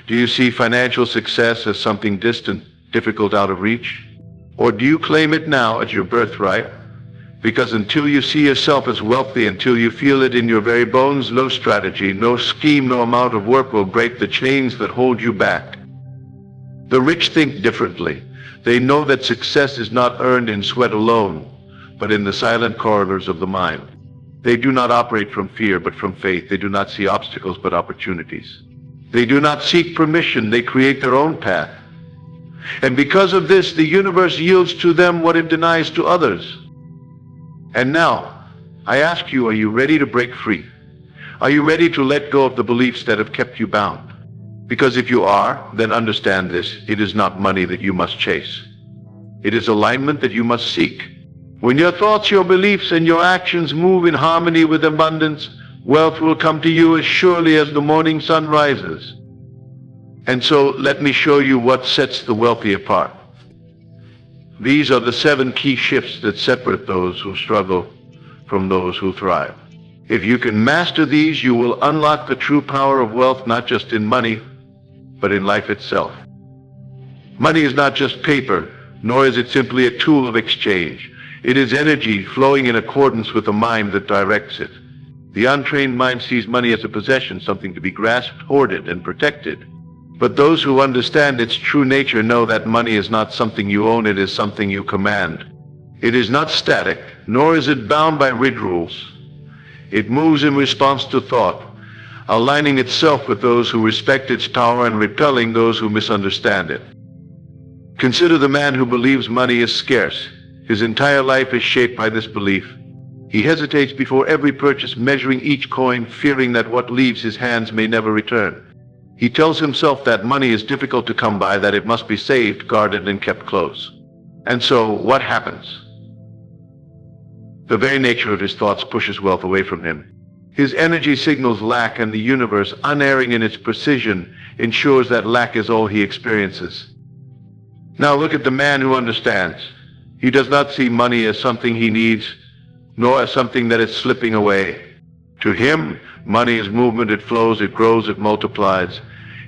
Do you see financial success as something distant, difficult, out of reach? Or do you claim it now as your birthright? Because until you see yourself as wealthy, until you feel it in your very bones, no strategy, no scheme, no amount of work will break the chains that hold you back. The rich think differently. They know that success is not earned in sweat alone, but in the silent corridors of the mind. They do not operate from fear, but from faith. They do not see obstacles, but opportunities. They do not seek permission. They create their own path. And because of this, the universe yields to them what it denies to others. And now, I ask you, are you ready to break free? Are you ready to let go of the beliefs that have kept you bound? Because if you are, then understand this: it is not money that you must chase. It is alignment that you must seek. When your thoughts, your beliefs, and your actions move in harmony with abundance, wealth will come to you as surely as the morning sun rises. And so, let me show you what sets the wealthy apart. These are the 7 key shifts that separate those who struggle from those who thrive. If you can master these, you will unlock the true power of wealth, not just in money, but in life itself. Money is not just paper, nor is it simply a tool of exchange. It is energy flowing in accordance with the mind that directs it. The untrained mind sees money as a possession, something to be grasped, hoarded, and protected. But those who understand its true nature know that money is not something you own, it is something you command. It is not static, nor is it bound by rigid rules. It moves in response to thought, aligning itself with those who respect its power and repelling those who misunderstand it. Consider the man who believes money is scarce. His entire life is shaped by this belief. He hesitates before every purchase, measuring each coin, fearing that what leaves his hands may never return. He tells himself that money is difficult to come by, that it must be saved, guarded, and kept close. And so, what happens? The very nature of his thoughts pushes wealth away from him. His energy signals lack, and the universe, unerring in its precision, ensures that lack is all he experiences. Now look at the man who understands. He does not see money as something he needs, nor as something that is slipping away. To him, money is movement. It flows, it grows, it multiplies.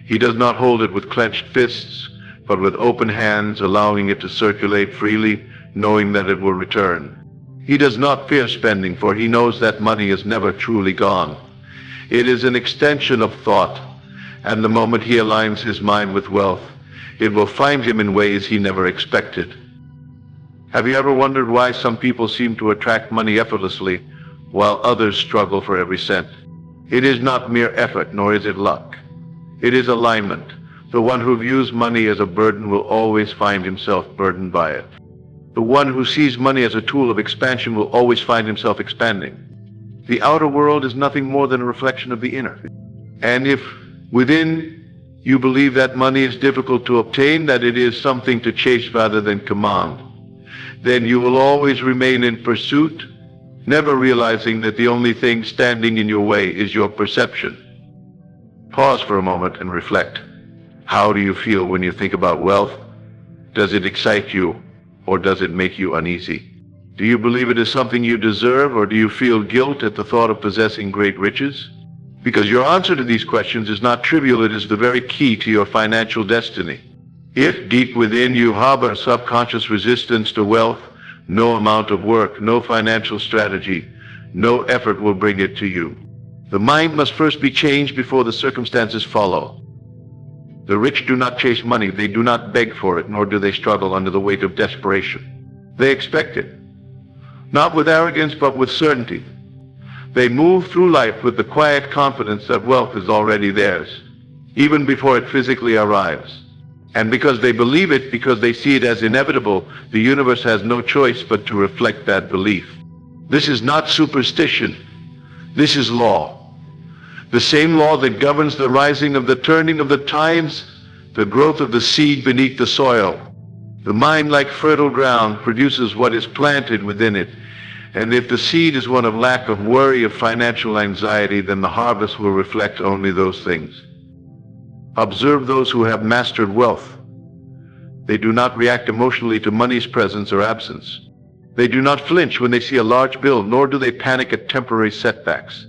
He does not hold it with clenched fists, but with open hands, allowing it to circulate freely, knowing that it will return. He does not fear spending, for he knows that money is never truly gone. It is an extension of thought, and the moment he aligns his mind with wealth, it will find him in ways he never expected. Have you ever wondered why some people seem to attract money effortlessly, while others struggle for every cent? It is not mere effort, nor is it luck. It is alignment. The one who views money as a burden will always find himself burdened by it. The one who sees money as a tool of expansion will always find himself expanding. The outer world is nothing more than a reflection of the inner. And if within you believe that money is difficult to obtain, that it is something to chase rather than command, then you will always remain in pursuit, never realizing that the only thing standing in your way is your perception. Pause for a moment and reflect. How do you feel when you think about wealth? Does it excite you, or does it make you uneasy? Do you believe it is something you deserve, or do you feel guilt at the thought of possessing great riches? Because your answer to these questions is not trivial, it is the very key to your financial destiny. If deep within you harbor subconscious resistance to wealth, no amount of work, no financial strategy, no effort will bring it to you. The mind must first be changed before the circumstances follow. The rich do not chase money, they do not beg for it, nor do they struggle under the weight of desperation. They expect it, not with arrogance, but with certainty. They move through life with the quiet confidence that wealth is already theirs, even before it physically arrives. And because they believe it, because they see it as inevitable, the universe has no choice but to reflect that belief. This is not superstition. This is law. The same law that governs the rising of the turning of the tides, the growth of the seed beneath the soil. The mind, like fertile ground, produces what is planted within it. And if the seed is one of lack, of worry, of financial anxiety, then the harvest will reflect only those things. Observe those who have mastered wealth. They do not react emotionally to money's presence or absence. They do not flinch when they see a large bill, nor do they panic at temporary setbacks.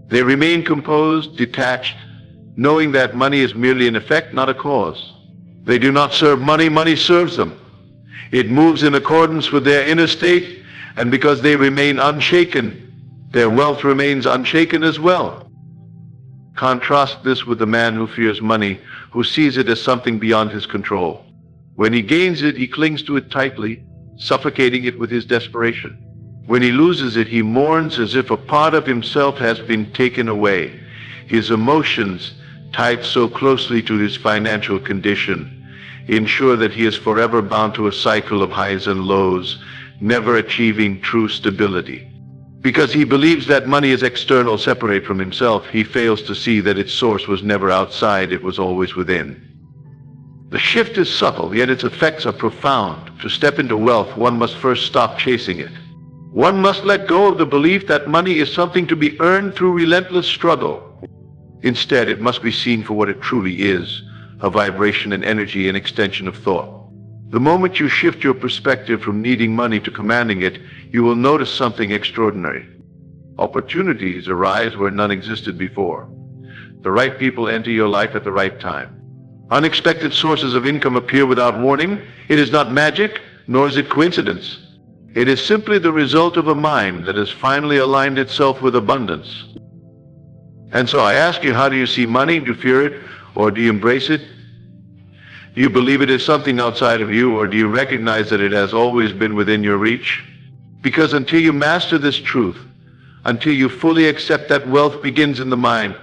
They remain composed, detached, knowing that money is merely an effect, not a cause. They do not serve money, money serves them. It moves in accordance with their inner state, and because they remain unshaken, their wealth remains unshaken as well. Contrast this with the man who fears money, who sees it as something beyond his control. When he gains it, he clings to it tightly, suffocating it with his desperation. When he loses it, he mourns as if a part of himself has been taken away. His emotions, tied so closely to his financial condition, ensure that he is forever bound to a cycle of highs and lows, never achieving true stability. Because he believes that money is external, separate from himself, he fails to see that its source was never outside, it was always within. The shift is subtle, yet its effects are profound. To step into wealth, one must first stop chasing it. One must let go of the belief that money is something to be earned through relentless struggle. Instead, it must be seen for what it truly is, a vibration and energy, an extension of thought. The moment you shift your perspective from needing money to commanding it, you will notice something extraordinary. Opportunities arise where none existed before. The right people enter your life at the right time. Unexpected sources of income appear without warning. It is not magic, nor is it coincidence. It is simply the result of a mind that has finally aligned itself with abundance. And so I ask you, how do you see money? Do you fear it, or do you embrace it? Do you believe it is something outside of you, or do you recognize that it has always been within your reach? Because until you master this truth, until you fully accept that wealth begins in the mind,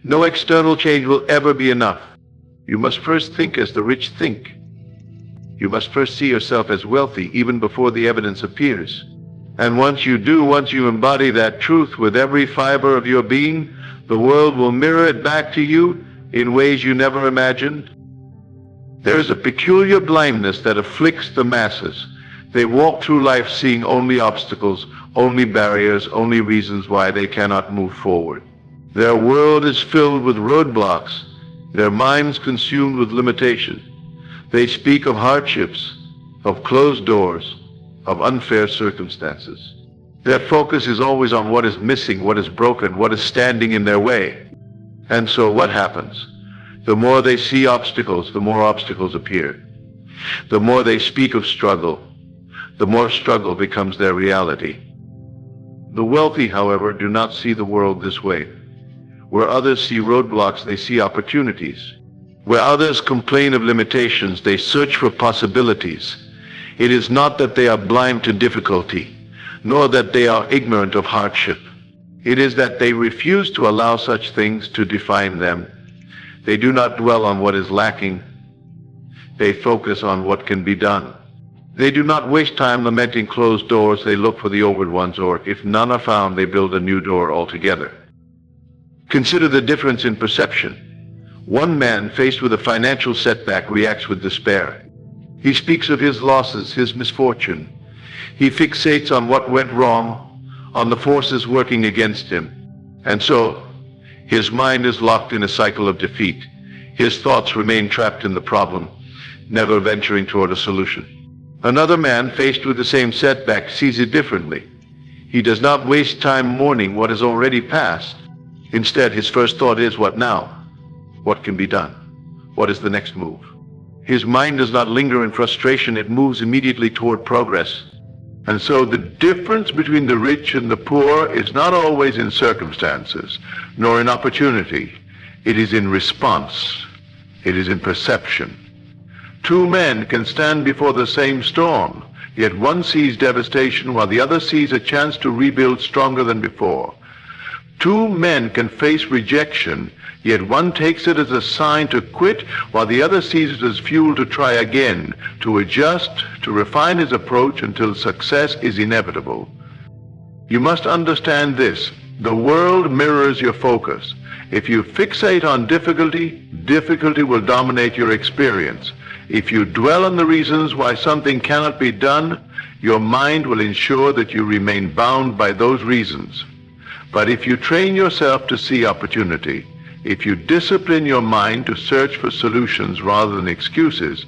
no external change will ever be enough. You must first think as the rich think. You must first see yourself as wealthy even before the evidence appears. And once you do, once you embody that truth with every fiber of your being, the world will mirror it back to you in ways you never imagined. There is a peculiar blindness that afflicts the masses. They walk through life seeing only obstacles, only barriers, only reasons why they cannot move forward. Their world is filled with roadblocks, their minds consumed with limitation. They speak of hardships, of closed doors, of unfair circumstances. Their focus is always on what is missing, what is broken, what is standing in their way. And so what happens? The more they see obstacles, the more obstacles appear. The more they speak of struggle, the more struggle becomes their reality. The wealthy, however, do not see the world this way. Where others see roadblocks, they see opportunities. Where others complain of limitations, they search for possibilities. It is not that they are blind to difficulty, nor that they are ignorant of hardship. It is that they refuse to allow such things to define them. They do not dwell on what is lacking. They focus on what can be done. They do not waste time lamenting closed doors. They look for the open ones, or if none are found, they build a new door altogether. Consider the difference in perception. One man faced with a financial setback reacts with despair. He speaks of his losses, his misfortune. He fixates on what went wrong, on the forces working against him. And so, his mind is locked in a cycle of defeat. His thoughts remain trapped in the problem, never venturing toward a solution. Another man faced with the same setback sees it differently. He does not waste time mourning what has already passed. Instead, his first thought is, what now? What can be done? What is the next move? His mind does not linger in frustration, it moves immediately toward progress. And so the difference between the rich and the poor is not always in circumstances, nor in opportunity. It is in response. It is in perception. Two men can stand before the same storm, yet one sees devastation while the other sees a chance to rebuild stronger than before. Two men can face rejection, yet one takes it as a sign to quit, while the other sees it as fuel to try again, to adjust, to refine his approach until success is inevitable. You must understand this. The world mirrors your focus. If you fixate on difficulty, difficulty will dominate your experience. If you dwell on the reasons why something cannot be done, your mind will ensure that you remain bound by those reasons. But if you train yourself to see opportunity, if you discipline your mind to search for solutions rather than excuses,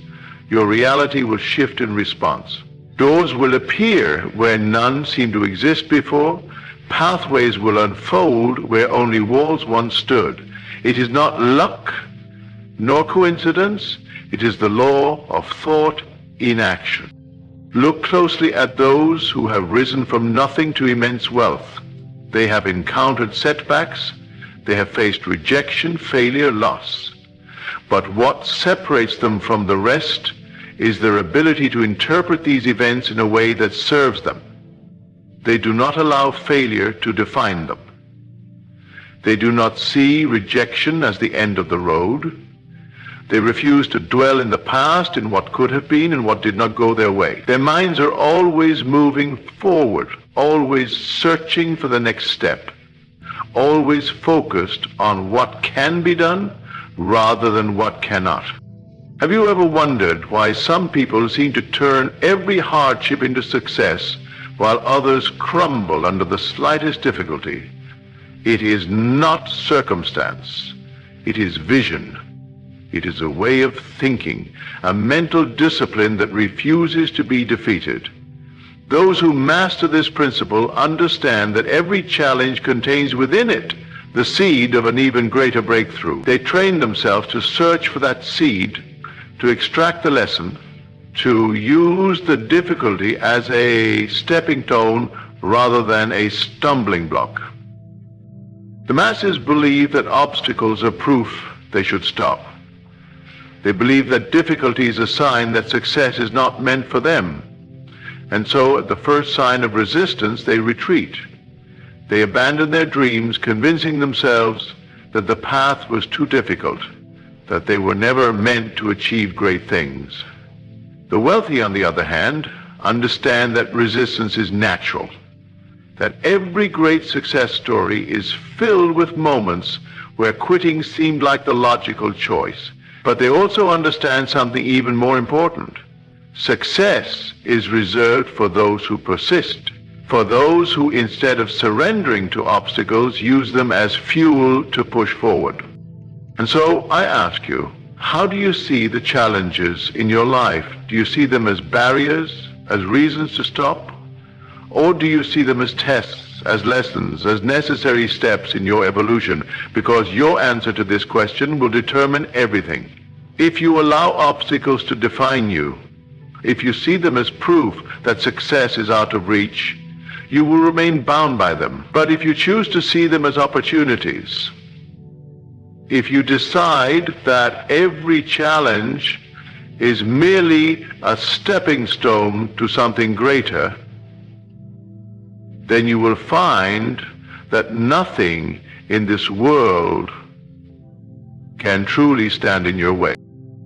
your reality will shift in response. Doors will appear where none seemed to exist before. Pathways will unfold where only walls once stood. It is not luck nor coincidence. It is the law of thought in action. Look closely at those who have risen from nothing to immense wealth. They have encountered setbacks. They have faced rejection, failure, loss. But what separates them from the rest is their ability to interpret these events in a way that serves them. They do not allow failure to define them. They do not see rejection as the end of the road. They refuse to dwell in the past, in what could have been and what did not go their way. Their minds are always moving forward, always searching for the next step, always focused on what can be done rather than what cannot. Have you ever wondered why some people seem to turn every hardship into success while others crumble under the slightest difficulty? It is not circumstance. It is vision. It is a way of thinking, a mental discipline that refuses to be defeated. Those who master this principle understand that every challenge contains within it the seed of an even greater breakthrough. They train themselves to search for that seed, to extract the lesson, to use the difficulty as a stepping stone rather than a stumbling block. The masses believe that obstacles are proof they should stop. They believe that difficulty is a sign that success is not meant for them. And so at the first sign of resistance, they retreat. They abandon their dreams, convincing themselves that the path was too difficult, that they were never meant to achieve great things. The wealthy, on the other hand, understand that resistance is natural, that every great success story is filled with moments where quitting seemed like the logical choice. But they also understand something even more important. Success is reserved for those who persist, for those who, instead of surrendering to obstacles, use them as fuel to push forward. And so I ask you, how do you see the challenges in your life? Do you see them as barriers, as reasons to stop? Or do you see them as tests, as lessons, as necessary steps in your evolution? Because your answer to this question will determine everything. If you allow obstacles to define you, if you see them as proof that success is out of reach, you will remain bound by them. But if you choose to see them as opportunities, if you decide that every challenge is merely a stepping stone to something greater, then you will find that nothing in this world can truly stand in your way.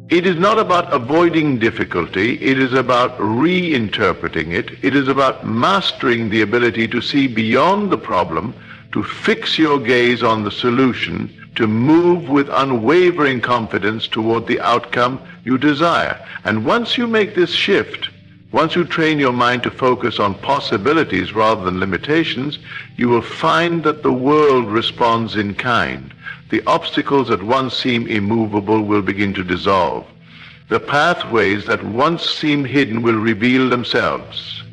It is not about avoiding difficulty, it is about reinterpreting it. It is about mastering the ability to see beyond the problem, to fix your gaze on the solution, to move with unwavering confidence toward the outcome you desire. And once you make this shift, once you train your mind to focus on possibilities rather than limitations, you will find that the world responds in kind. The obstacles that once seem immovable will begin to dissolve. The pathways that once seemed hidden will reveal themselves.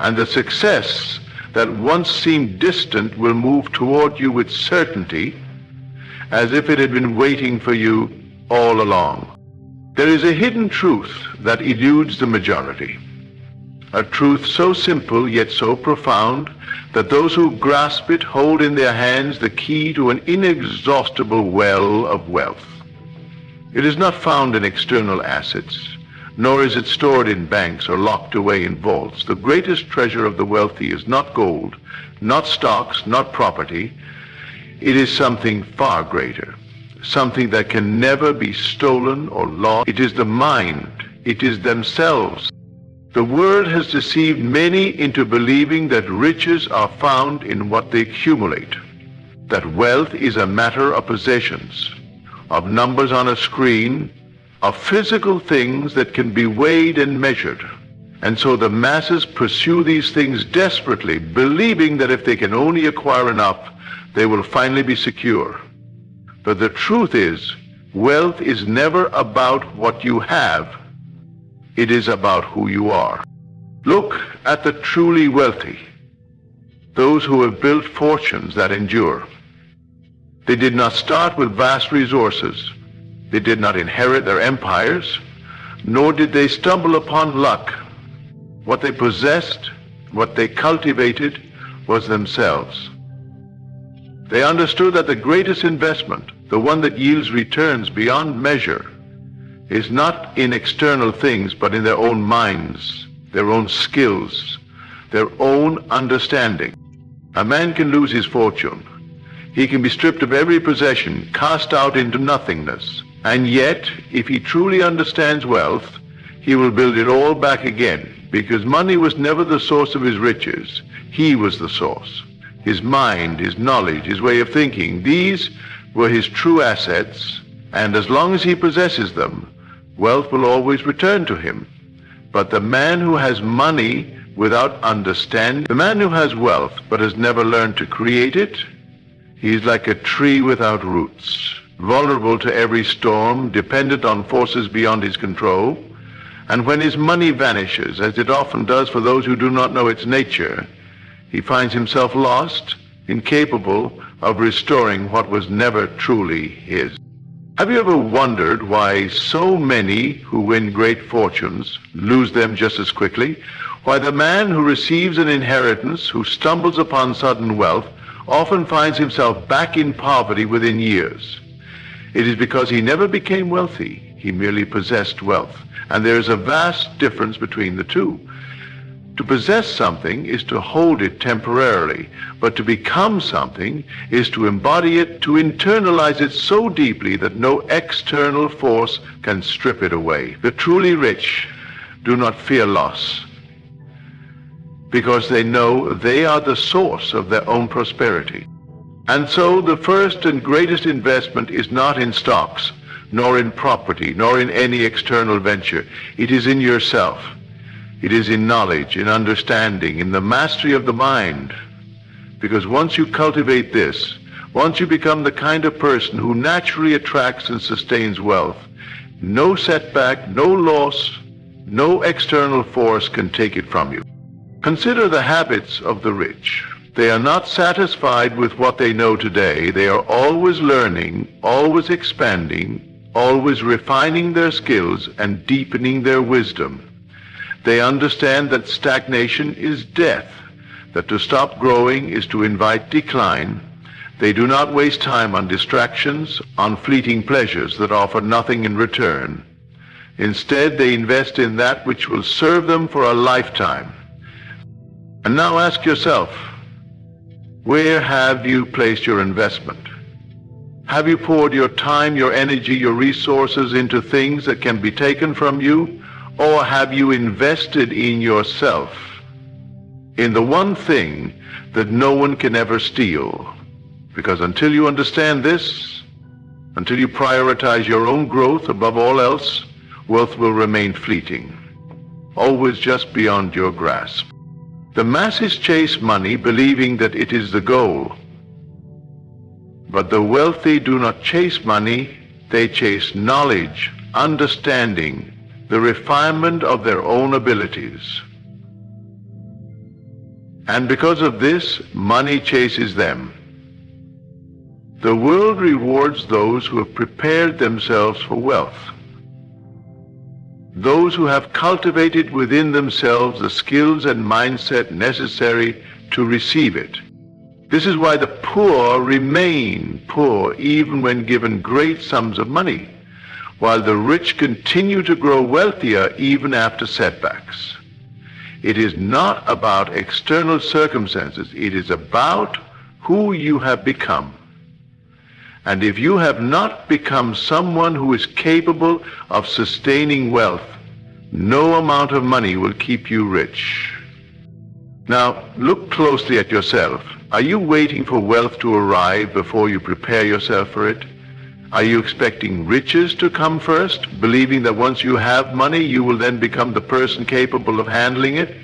And the success that once seemed distant will move toward you with certainty, as if it had been waiting for you all along. There is a hidden truth that eludes the majority, a truth so simple yet so profound that those who grasp it hold in their hands the key to an inexhaustible well of wealth. It is not found in external assets, nor is it stored in banks or locked away in vaults. The greatest treasure of the wealthy is not gold, not stocks, not property. It is something far greater, something that can never be stolen or lost. It is the mind. It is themselves. The world has deceived many into believing that riches are found in what they accumulate, that wealth is a matter of possessions, of numbers on a screen, of physical things that can be weighed and measured. And so the masses pursue these things desperately, believing that if they can only acquire enough, they will finally be secure. But the truth is, wealth is never about what you have. It is about who you are. Look at the truly wealthy, those who have built fortunes that endure. They did not start with vast resources. They did not inherit their empires, nor did they stumble upon luck. What they possessed, what they cultivated, was themselves. They understood that the greatest investment, the one that yields returns beyond measure, is not in external things, but in their own minds, their own skills, their own understanding. A man can lose his fortune. He can be stripped of every possession, cast out into nothingness. And yet, if he truly understands wealth, he will build it all back again, because money was never the source of his riches. He was the source. His mind, his knowledge, his way of thinking, these were his true assets, and as long as he possesses them, wealth will always return to him. But the man who has money without understanding, the man who has wealth but has never learned to create it, he is like a tree without roots, vulnerable to every storm, dependent on forces beyond his control. And when his money vanishes, as it often does for those who do not know its nature, he finds himself lost, incapable of restoring what was never truly his. Have you ever wondered why so many who win great fortunes lose them just as quickly? Why the man who receives an inheritance, who stumbles upon sudden wealth, often finds himself back in poverty within years? It is because he never became wealthy. He merely possessed wealth. And there is a vast difference between the two. To possess something is to hold it temporarily, but to become something is to embody it, to internalize it so deeply that no external force can strip it away. The truly rich do not fear loss, because they know they are the source of their own prosperity. And so the first and greatest investment is not in stocks, nor in property, nor in any external venture. It is in yourself. It is in knowledge, in understanding, in the mastery of the mind. Because once you cultivate this, once you become the kind of person who naturally attracts and sustains wealth, no setback, no loss, no external force can take it from you. Consider the habits of the rich. They are not satisfied with what they know today. They are always learning, always expanding, always refining their skills and deepening their wisdom. They understand that stagnation is death, that to stop growing is to invite decline. They do not waste time on distractions, on fleeting pleasures that offer nothing in return. Instead, they invest in that which will serve them for a lifetime. And now ask yourself, where have you placed your investment? Have you poured your time, your energy, your resources into things that can be taken from you? Or have you invested in yourself, in the one thing that no one can ever steal? Because until you understand this, until you prioritize your own growth above all else, wealth will remain fleeting, always just beyond your grasp. The masses chase money believing that it is the goal. But the wealthy do not chase money, they chase knowledge, understanding, the refinement of their own abilities. And because of this, money chases them. The world rewards those who have prepared themselves for wealth, those who have cultivated within themselves the skills and mindset necessary to receive it. This is why the poor remain poor even when given great sums of money, while the rich continue to grow wealthier even after setbacks. It is not about external circumstances. It is about who you have become. And if you have not become someone who is capable of sustaining wealth, no amount of money will keep you rich. Now, look closely at yourself. Are you waiting for wealth to arrive before you prepare yourself for it? Are you expecting riches to come first, believing that once you have money, you will then become the person capable of handling it?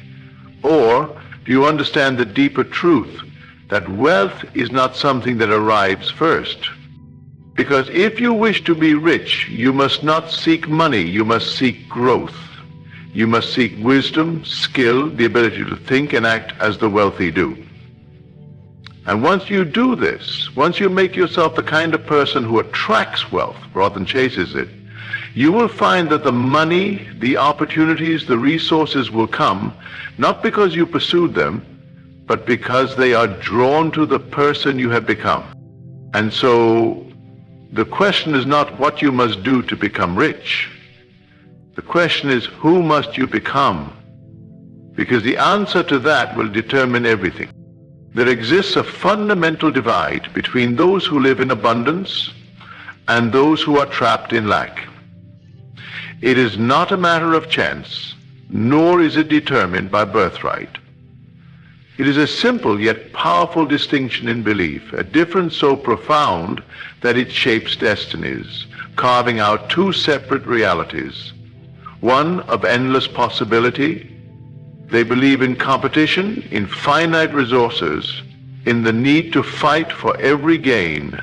Or do you understand the deeper truth that wealth is not something that arrives first? Because if you wish to be rich, you must not seek money, you must seek growth. You must seek wisdom, skill, the ability to think and act as the wealthy do. And once you do this, once you make yourself the kind of person who attracts wealth rather than chases it, you will find that the money, the opportunities, the resources will come, not because you pursued them, but because they are drawn to the person you have become. And so the question is not what you must do to become rich. The question is, who must you become? Because the answer to that will determine everything. There exists a fundamental divide between those who live in abundance and those who are trapped in lack. It is not a matter of chance, nor is it determined by birthright. It is a simple yet powerful distinction in belief, a difference so profound that it shapes destinies, carving out two separate realities. One of endless possibility. They believe in competition, in finite resources, in the need to fight for every gain.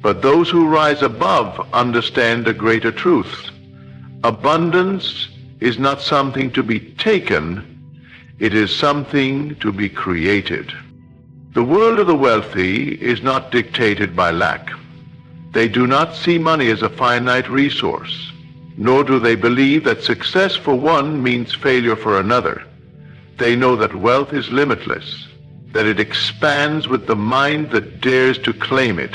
But those who rise above understand a greater truth. Abundance is not something to be taken, it is something to be created. The world of the wealthy is not dictated by lack. They do not see money as a finite resource, nor do they believe that success for one means failure for another. They know that wealth is limitless, that it expands with the mind that dares to claim it.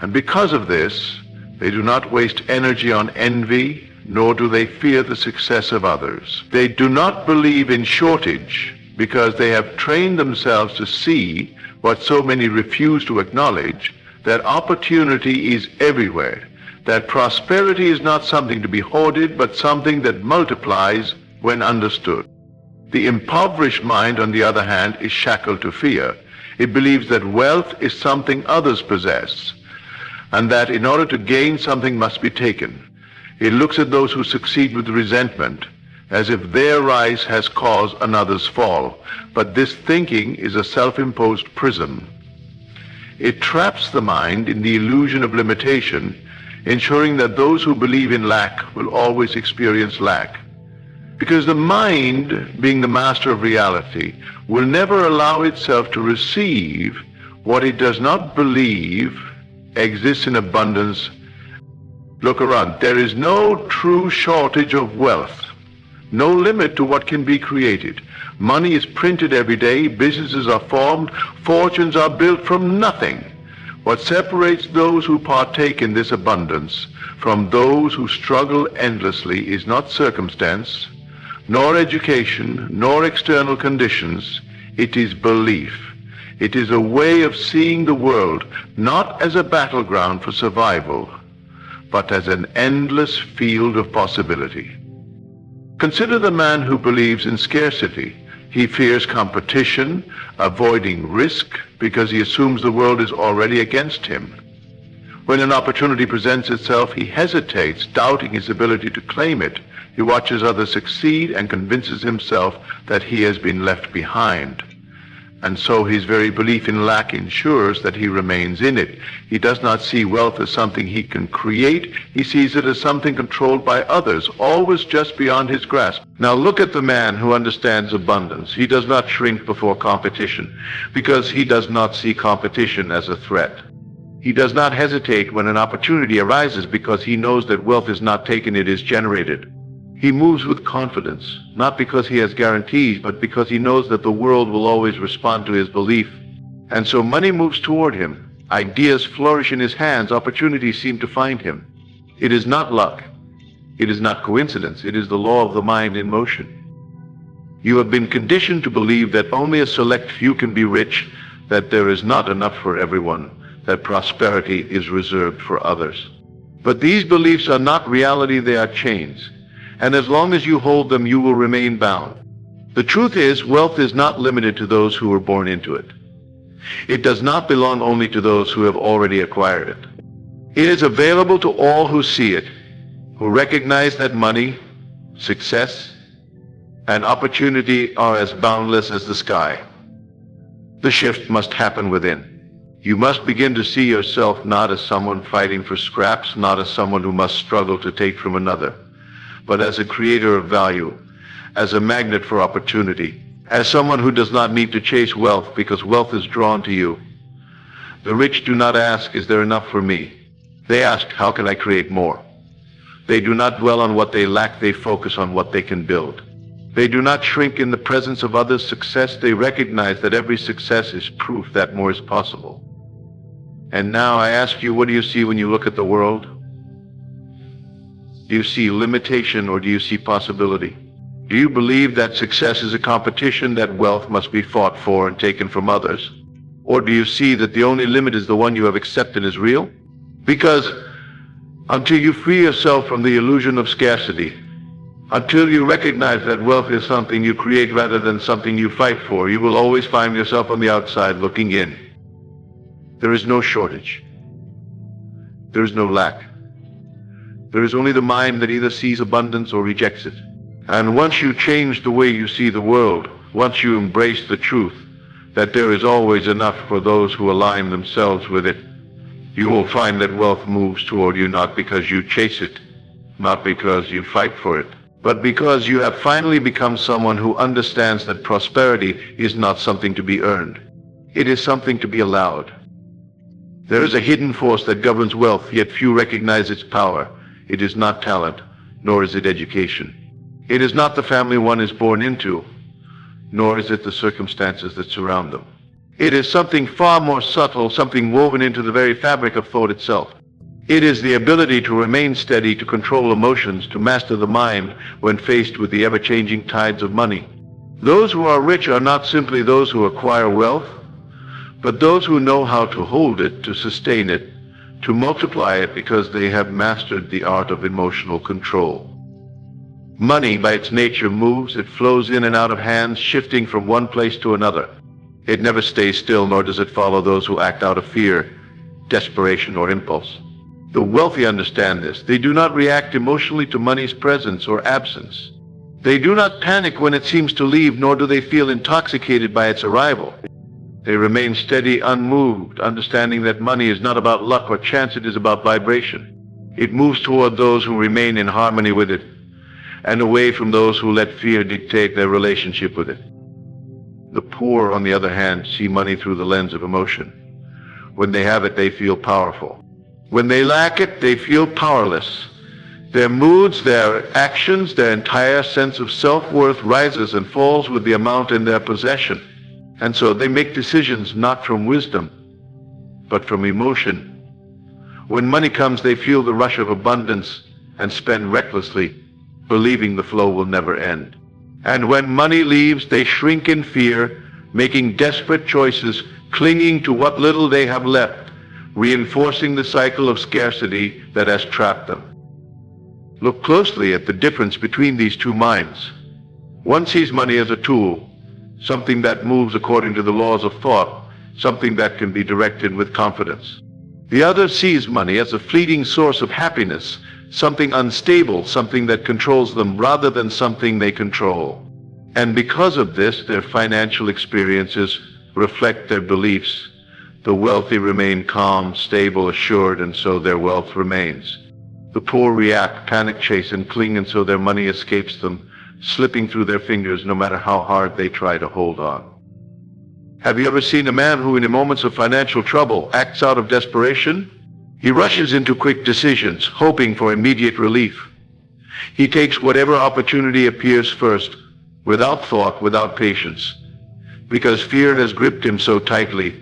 And because of this, they do not waste energy on envy, nor do they fear the success of others. They do not believe in shortage because they have trained themselves to see what so many refuse to acknowledge, that opportunity is everywhere, that prosperity is not something to be hoarded, but something that multiplies when understood. The impoverished mind, on the other hand, is shackled to fear. It believes that wealth is something others possess, and that in order to gain something must be taken. It looks at those who succeed with resentment, as if their rise has caused another's fall. But this thinking is a self-imposed prison. It traps the mind in the illusion of limitation, ensuring that those who believe in lack will always experience lack. Because the mind, being the master of reality, will never allow itself to receive what it does not believe exists in abundance. Look around. There is no true shortage of wealth, no limit to what can be created. Money is printed every day, businesses are formed, fortunes are built from nothing. What separates those who partake in this abundance from those who struggle endlessly is not circumstance, nor education, nor external conditions. It is belief. It is a way of seeing the world not as a battleground for survival, but as an endless field of possibility. Consider the man who believes in scarcity. He fears competition, avoiding risk, because he assumes the world is already against him. When an opportunity presents itself, he hesitates, doubting his ability to claim it. He watches others succeed and convinces himself that he has been left behind. And so his very belief in lack ensures that he remains in it. He does not see wealth as something he can create. He sees it as something controlled by others, always just beyond his grasp. Now look at the man who understands abundance. He does not shrink before competition because he does not see competition as a threat. He does not hesitate when an opportunity arises because he knows that wealth is not taken, it is generated. He moves with confidence, not because he has guarantees, but because he knows that the world will always respond to his belief. And so money moves toward him. Ideas flourish in his hands. Opportunities seem to find him. It is not luck. It is not coincidence. It is the law of the mind in motion. You have been conditioned to believe that only a select few can be rich, that there is not enough for everyone, that prosperity is reserved for others. But these beliefs are not reality, they are chains. And as long as you hold them, you will remain bound. The truth is, wealth is not limited to those who were born into it. It does not belong only to those who have already acquired it. It is available to all who see it, who recognize that money, success, and opportunity are as boundless as the sky. The shift must happen within. You must begin to see yourself not as someone fighting for scraps, not as someone who must struggle to take from another, but as a creator of value, as a magnet for opportunity, as someone who does not need to chase wealth because wealth is drawn to you. The rich do not ask, is there enough for me? They ask, how can I create more? They do not dwell on what they lack, they focus on what they can build. They do not shrink in the presence of others' success, they recognize that every success is proof that more is possible. And now I ask you, what do you see when you look at the world? Do you see limitation or do you see possibility? Do you believe that success is a competition, that wealth must be fought for and taken from others? Or do you see that the only limit is the one you have accepted as real? Because until you free yourself from the illusion of scarcity, until you recognize that wealth is something you create rather than something you fight for, you will always find yourself on the outside looking in. There is no shortage. There is no lack. There is only the mind that either sees abundance or rejects it. And once you change the way you see the world, once you embrace the truth that there is always enough for those who align themselves with it, you will find that wealth moves toward you not because you chase it, not because you fight for it, but because you have finally become someone who understands that prosperity is not something to be earned. It is something to be allowed. There is a hidden force that governs wealth, yet few recognize its power. It is not talent, nor is it education. It is not the family one is born into, nor is it the circumstances that surround them. It is something far more subtle, something woven into the very fabric of thought itself. It is the ability to remain steady, to control emotions, to master the mind when faced with the ever-changing tides of money. Those who are rich are not simply those who acquire wealth, but those who know how to hold it, to sustain it, to multiply it, because they have mastered the art of emotional control. Money, by its nature, moves. It flows in and out of hands, shifting from one place to another. It never stays still, nor does it follow those who act out of fear, desperation, or impulse. The wealthy understand this. They do not react emotionally to money's presence or absence. They do not panic when it seems to leave, nor do they feel intoxicated by its arrival. They remain steady, unmoved, understanding that money is not about luck or chance, it is about vibration. It moves toward those who remain in harmony with it, and away from those who let fear dictate their relationship with it. The poor, on the other hand, see money through the lens of emotion. When they have it, they feel powerful. When they lack it, they feel powerless. Their moods, their actions, their entire sense of self-worth rises and falls with the amount in their possession. And so they make decisions not from wisdom, but from emotion. When money comes, they feel the rush of abundance and spend recklessly, believing the flow will never end. And when money leaves, they shrink in fear, making desperate choices, clinging to what little they have left, reinforcing the cycle of scarcity that has trapped them. Look closely at the difference between these two minds. One sees money as a tool, something that moves according to the laws of thought, something that can be directed with confidence. The other sees money as a fleeting source of happiness, something unstable, something that controls them rather than something they control. And because of this, their financial experiences reflect their beliefs. The wealthy remain calm, stable, assured, and so their wealth remains. The poor react, panic, chase, and cling, and so their money escapes them, slipping through their fingers no matter how hard they try to hold on. Have you ever seen a man who, in moments of financial trouble, acts out of desperation? He rushes into quick decisions, hoping for immediate relief. He takes whatever opportunity appears first, without thought, without patience, because fear has gripped him so tightly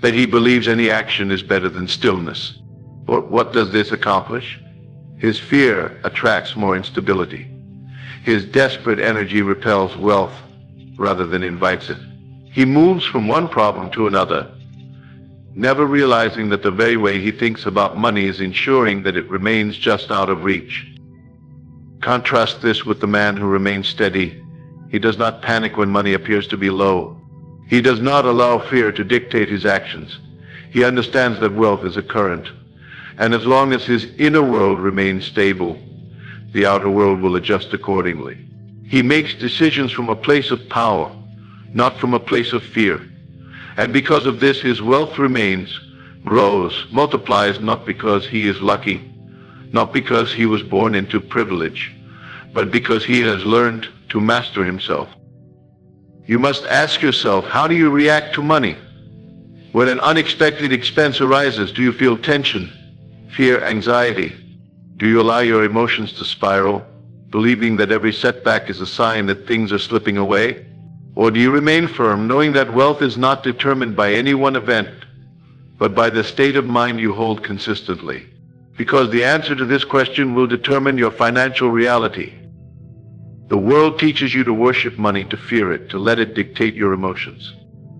that he believes any action is better than stillness. But what does this accomplish? His fear attracts more instability. His desperate energy repels wealth rather than invites it. He moves from one problem to another, never realizing that the very way he thinks about money is ensuring that it remains just out of reach. Contrast this with the man who remains steady. He does not panic when money appears to be low. He does not allow fear to dictate his actions. He understands that wealth is a current, and as long as his inner world remains stable, the outer world will adjust accordingly. He makes decisions from a place of power, not from a place of fear. And because of this, his wealth remains, grows, multiplies, not because he is lucky, not because he was born into privilege, but because he has learned to master himself. You must ask yourself, how do you react to money? When an unexpected expense arises, do you feel tension, fear, anxiety? Do you allow your emotions to spiral, believing that every setback is a sign that things are slipping away? Or do you remain firm, knowing that wealth is not determined by any one event, but by the state of mind you hold consistently? because the answer to this question will determine your financial reality. The world teaches you to worship money, to fear it, to let it dictate your emotions.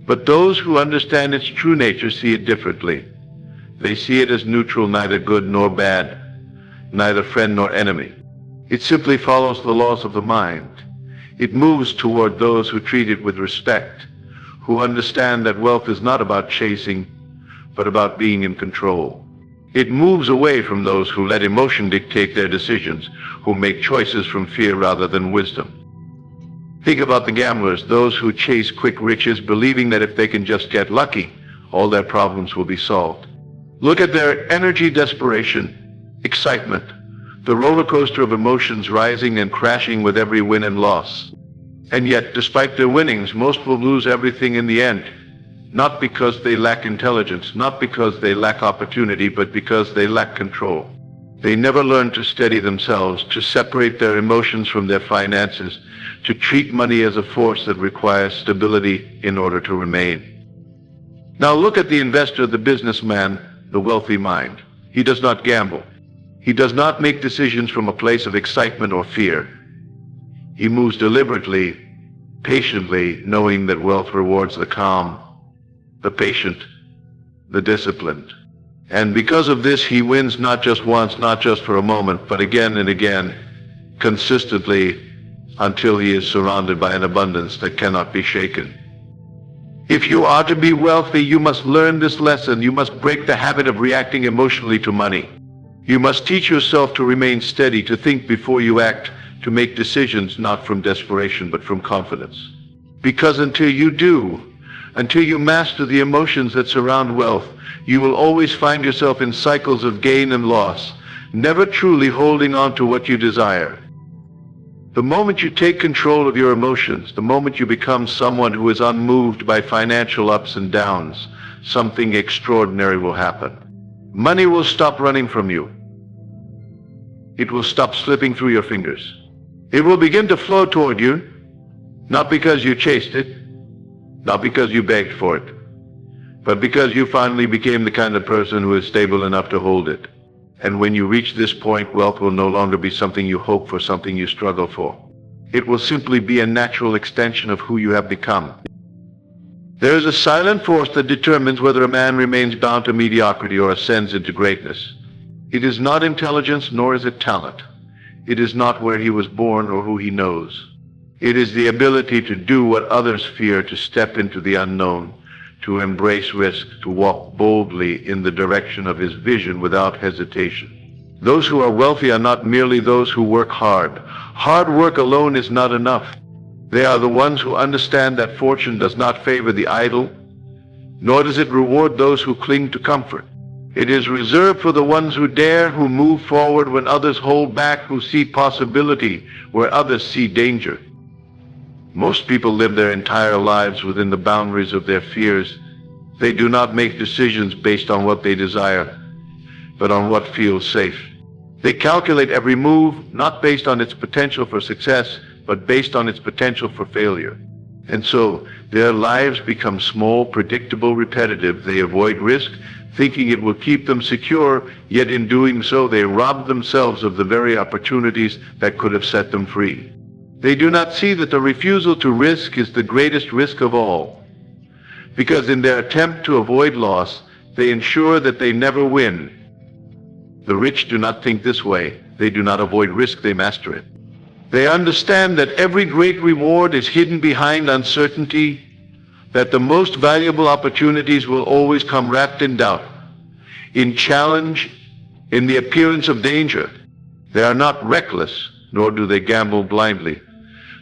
But those who understand its true nature see it differently. They see it as neutral, neither good nor bad, neither friend nor enemy. It simply follows the laws of the mind. It moves toward those who treat it with respect, who understand that wealth is not about chasing, but about being in control. It moves away from those who let emotion dictate their decisions, who make choices from fear rather than wisdom. Think about the gamblers, those who chase quick riches, believing that if they can just get lucky, all their problems will be solved. Look at their energy, desperation, excitement, the roller coaster of emotions rising and crashing with every win and loss. And yet, despite their winnings, most will lose everything in the end. Not because they lack intelligence, not because they lack opportunity, but because they lack control. They never learn to steady themselves, to separate their emotions from their finances, to treat money as a force that requires stability in order to remain. Now look at the investor, the businessman, the wealthy mind. He does not gamble. He does not make decisions from a place of excitement or fear. He moves deliberately, patiently, knowing that wealth rewards the calm, the patient, the disciplined. And because of this, he wins not just once, not just for a moment, but again and again, consistently, until he is surrounded by an abundance that cannot be shaken. If you are to be wealthy, you must learn this lesson. You must break the habit of reacting emotionally to money. You must teach yourself to remain steady, to think before you act, to make decisions not from desperation but from confidence. Because until you do, until you master the emotions that surround wealth, you will always find yourself in cycles of gain and loss, never truly holding on to what you desire. The moment you take control of your emotions, the moment you become someone who is unmoved by financial ups and downs, something extraordinary will happen. Money will stop running from you. It will stop slipping through your fingers. It will begin to flow toward you, not because you chased it, not because you begged for it, but because you finally became the kind of person who is stable enough to hold it. And when you reach this point, wealth will no longer be something you hope for, something you struggle for. It will simply be a natural extension of who you have become. There is a silent force that determines whether a man remains bound to mediocrity or ascends into greatness. It is not intelligence, nor is it talent. It is not where he was born or who he knows. It is the ability to do what others fear, to step into the unknown, to embrace risk, to walk boldly in the direction of his vision without hesitation. Those who are wealthy are not merely those who work hard. Hard work alone is not enough. They are the ones who understand that fortune does not favor the idle, nor does it reward those who cling to comfort. It is reserved for the ones who dare, who move forward when others hold back, who see possibility where others see danger. Most people live their entire lives within the boundaries of their fears. They do not make decisions based on what they desire, but on what feels safe. They calculate every move, not based on its potential for success, but based on its potential for failure. And so, their lives become small, predictable, repetitive. They avoid risk, thinking it will keep them secure, yet in doing so, they rob themselves of the very opportunities that could have set them free. They do not see that the refusal to risk is the greatest risk of all, because in their attempt to avoid loss, they ensure that they never win. The rich do not think this way. They do not avoid risk, they master it. They understand that every great reward is hidden behind uncertainty, that the most valuable opportunities will always come wrapped in doubt, in challenge, in the appearance of danger. They are not reckless, nor do they gamble blindly.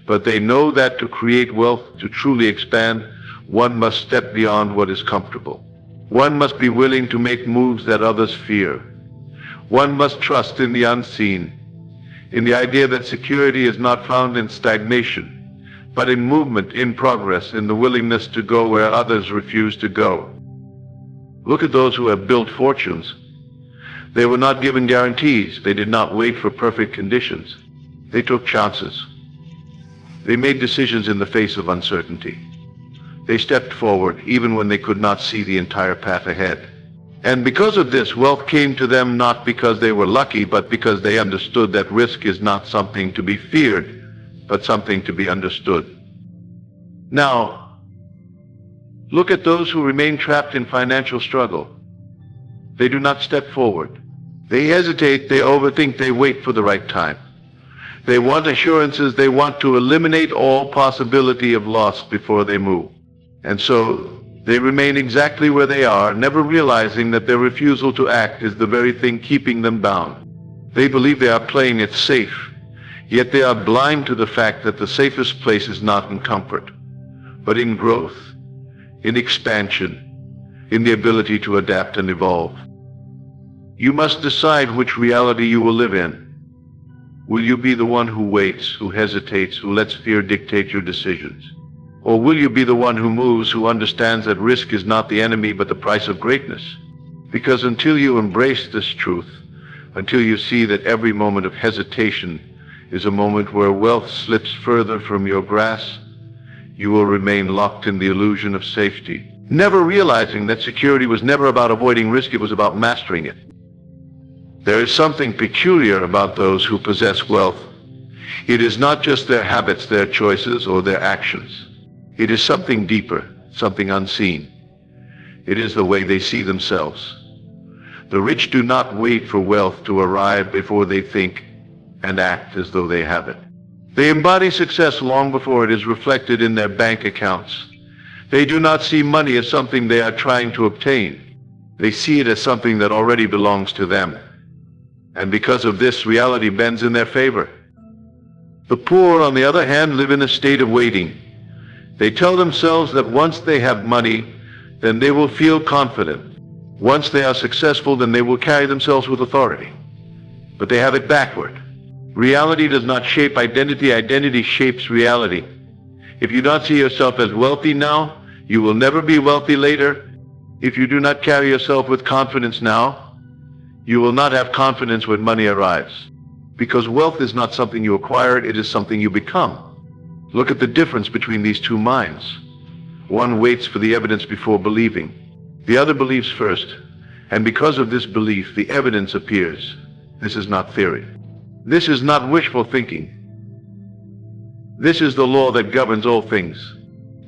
But they know that to create wealth, to truly expand, one must step beyond what is comfortable. One must be willing to make moves that others fear. One must trust in the unseen, in the idea that security is not found in stagnation, but in movement, in progress, in the willingness to go where others refuse to go. Look at those who have built fortunes. They were not given guarantees. They did not wait for perfect conditions. They took chances. They made decisions in the face of uncertainty. They stepped forward even when they could not see the entire path ahead. And because of this, wealth came to them not because they were lucky, but because they understood that risk is not something to be feared, but something to be understood. Now, look at those who remain trapped in financial struggle. They do not step forward. They hesitate, they overthink, they wait for the right time. They want assurances, they want to eliminate all possibility of loss before they move. And so, they remain exactly where they are, never realizing that their refusal to act is the very thing keeping them bound. They believe they are playing it safe, yet they are blind to the fact that the safest place is not in comfort, but in growth, in expansion, in the ability to adapt and evolve. You must decide which reality you will live in. Will you be the one who waits, who hesitates, who lets fear dictate your decisions? Or will you be the one who moves, who understands that risk is not the enemy but the price of greatness? Because until you embrace this truth, until you see that every moment of hesitation is a moment where wealth slips further from your grasp, you will remain locked in the illusion of safety, never realizing that security was never about avoiding risk, it was about mastering it. There is something peculiar about those who possess wealth. It is not just their habits, their choices, or their actions. It is something deeper, something unseen. It is the way they see themselves. The rich do not wait for wealth to arrive before they think and act as though they have it. They embody success long before it is reflected in their bank accounts. They do not see money as something they are trying to obtain. They see it as something that already belongs to them. And because of this, reality bends in their favor. The poor, on the other hand, live in a state of waiting. They tell themselves that once they have money, then they will feel confident. Once they are successful, then they will carry themselves with authority. But they have it backward. Reality does not shape identity, identity shapes reality. If you do not see yourself as wealthy now, you will never be wealthy later. If you do not carry yourself with confidence now, you will not have confidence when money arrives. Because wealth is not something you acquire, it is something you become. Look at the difference between these two minds. One waits for the evidence before believing. The other believes first. And because of this belief, the evidence appears. This is not theory. This is not wishful thinking. This is the law that governs all things.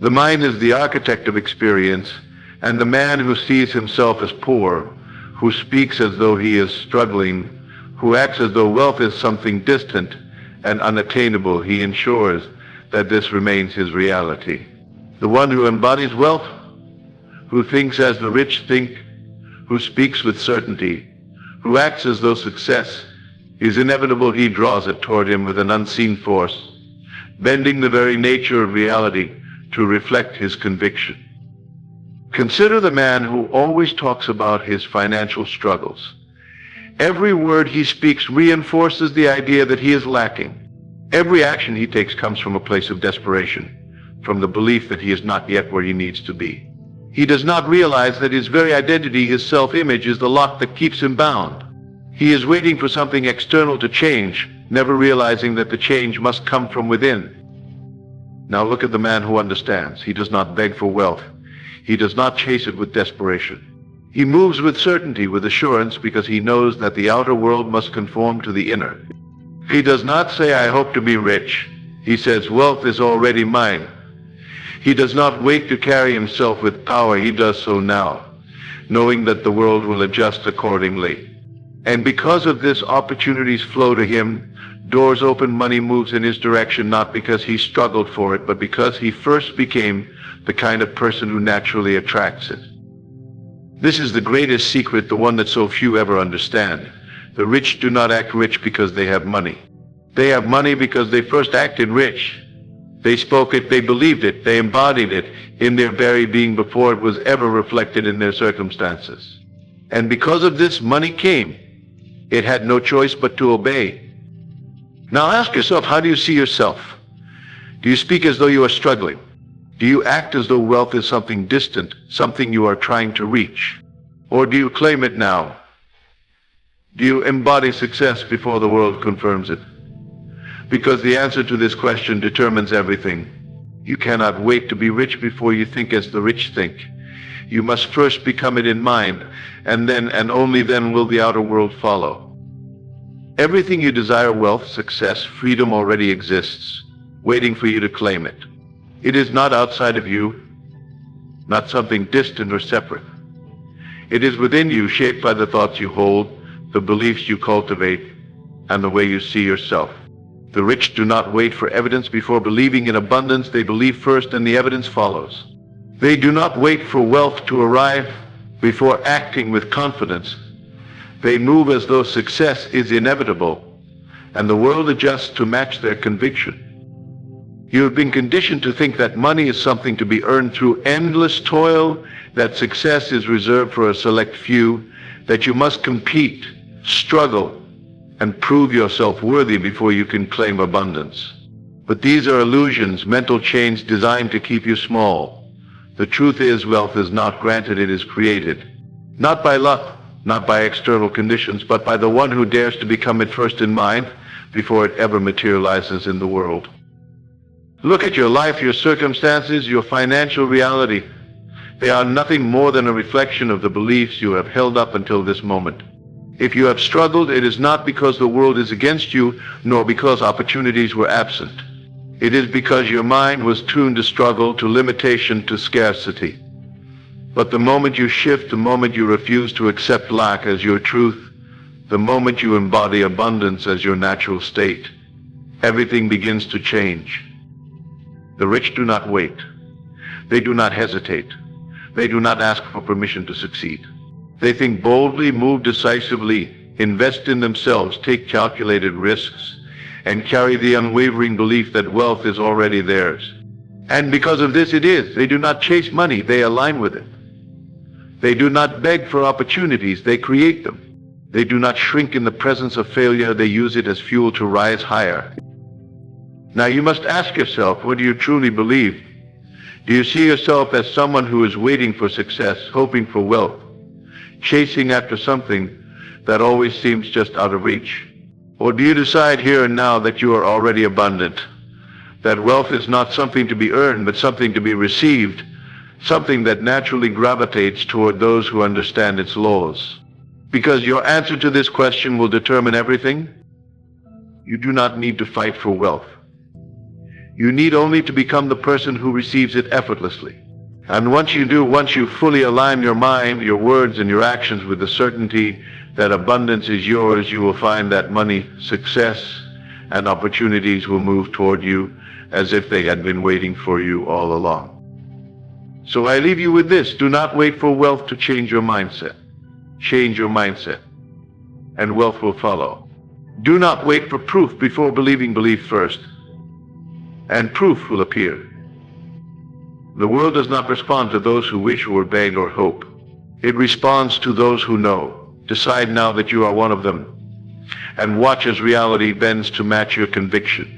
The mind is the architect of experience, and the man who sees himself as poor, who speaks as though he is struggling, who acts as though wealth is something distant and unattainable, he ensures that this remains his reality. The one who embodies wealth, who thinks as the rich think, who speaks with certainty, who acts as though success is inevitable, he draws it toward him with an unseen force, bending the very nature of reality to reflect his conviction. Consider the man who always talks about his financial struggles. Every word he speaks reinforces the idea that he is lacking. Every action he takes comes from a place of desperation, from the belief that he is not yet where he needs to be. He does not realize that his very identity, his self-image, is the lock that keeps him bound. He is waiting for something external to change, never realizing that the change must come from within. Now look at the man who understands. He does not beg for wealth. He does not chase it with desperation. He moves with certainty, with assurance, because he knows that the outer world must conform to the inner. He does not say, I hope to be rich. He says, wealth is already mine. He does not wait to carry himself with power. He does so now, knowing that the world will adjust accordingly. And because of this, opportunities flow to him. Doors open, money moves in his direction, not because he struggled for it, but because he first became the kind of person who naturally attracts it. This is the greatest secret, the one that so few ever understand. The rich do not act rich because they have money. They have money because they first acted rich. They spoke it, they believed it, they embodied it in their very being before it was ever reflected in their circumstances. And because of this, money came. It had no choice but to obey. Now ask yourself, how do you see yourself? Do you speak as though you are struggling? Do you act as though wealth is something distant, something you are trying to reach? Or do you claim it now? Do you embody success before the world confirms it? Because the answer to this question determines everything. You cannot wait to be rich before you think as the rich think. You must first become it in mind, and then and only then will the outer world follow. Everything you desire, wealth, success, freedom, already exists, waiting for you to claim it. It is not outside of you, not something distant or separate. It is within you, shaped by the thoughts you hold, the beliefs you cultivate, and the way you see yourself. The rich do not wait for evidence before believing in abundance. They believe first and the evidence follows. They do not wait for wealth to arrive before acting with confidence. They move as though success is inevitable, and the world adjusts to match their conviction. You have been conditioned to think that money is something to be earned through endless toil, that success is reserved for a select few, that you must compete, struggle, and prove yourself worthy before you can claim abundance. But these are illusions, mental chains designed to keep you small. The truth is, wealth is not granted, it is created. Not by luck, not by external conditions, but by the one who dares to become it first in mind before it ever materializes in the world. Look at your life, your circumstances, your financial reality. They are nothing more than a reflection of the beliefs you have held up until this moment. If you have struggled, it is not because the world is against you, nor because opportunities were absent. It is because your mind was tuned to struggle, to limitation, to scarcity. But the moment you shift, the moment you refuse to accept lack as your truth, the moment you embody abundance as your natural state, everything begins to change. The rich do not wait. They do not hesitate. They do not ask for permission to succeed. They think boldly, move decisively, invest in themselves, take calculated risks, and carry the unwavering belief that wealth is already theirs. And because of this it is, they do not chase money, they align with it. They do not beg for opportunities, they create them. They do not shrink in the presence of failure, they use it as fuel to rise higher. Now you must ask yourself, what do you truly believe? Do you see yourself as someone who is waiting for success, hoping for wealth, chasing after something that always seems just out of reach? Or do you decide here and now that you are already abundant, that wealth is not something to be earned, but something to be received, something that naturally gravitates toward those who understand its laws? Because your answer to this question will determine everything. You do not need to fight for wealth. You need only to become the person who receives it effortlessly. And once you do, once you fully align your mind, your words, and your actions with the certainty that abundance is yours, you will find that money, success, and opportunities will move toward you as if they had been waiting for you all along. So I leave you with this: do not wait for wealth to change your mindset. Change your mindset, and wealth will follow. Do not wait for proof before believing. Believe first, and proof will appear. The world does not respond to those who wish or beg or hope. It responds to those who know. Decide now that you are one of them, and watch as reality bends to match your conviction.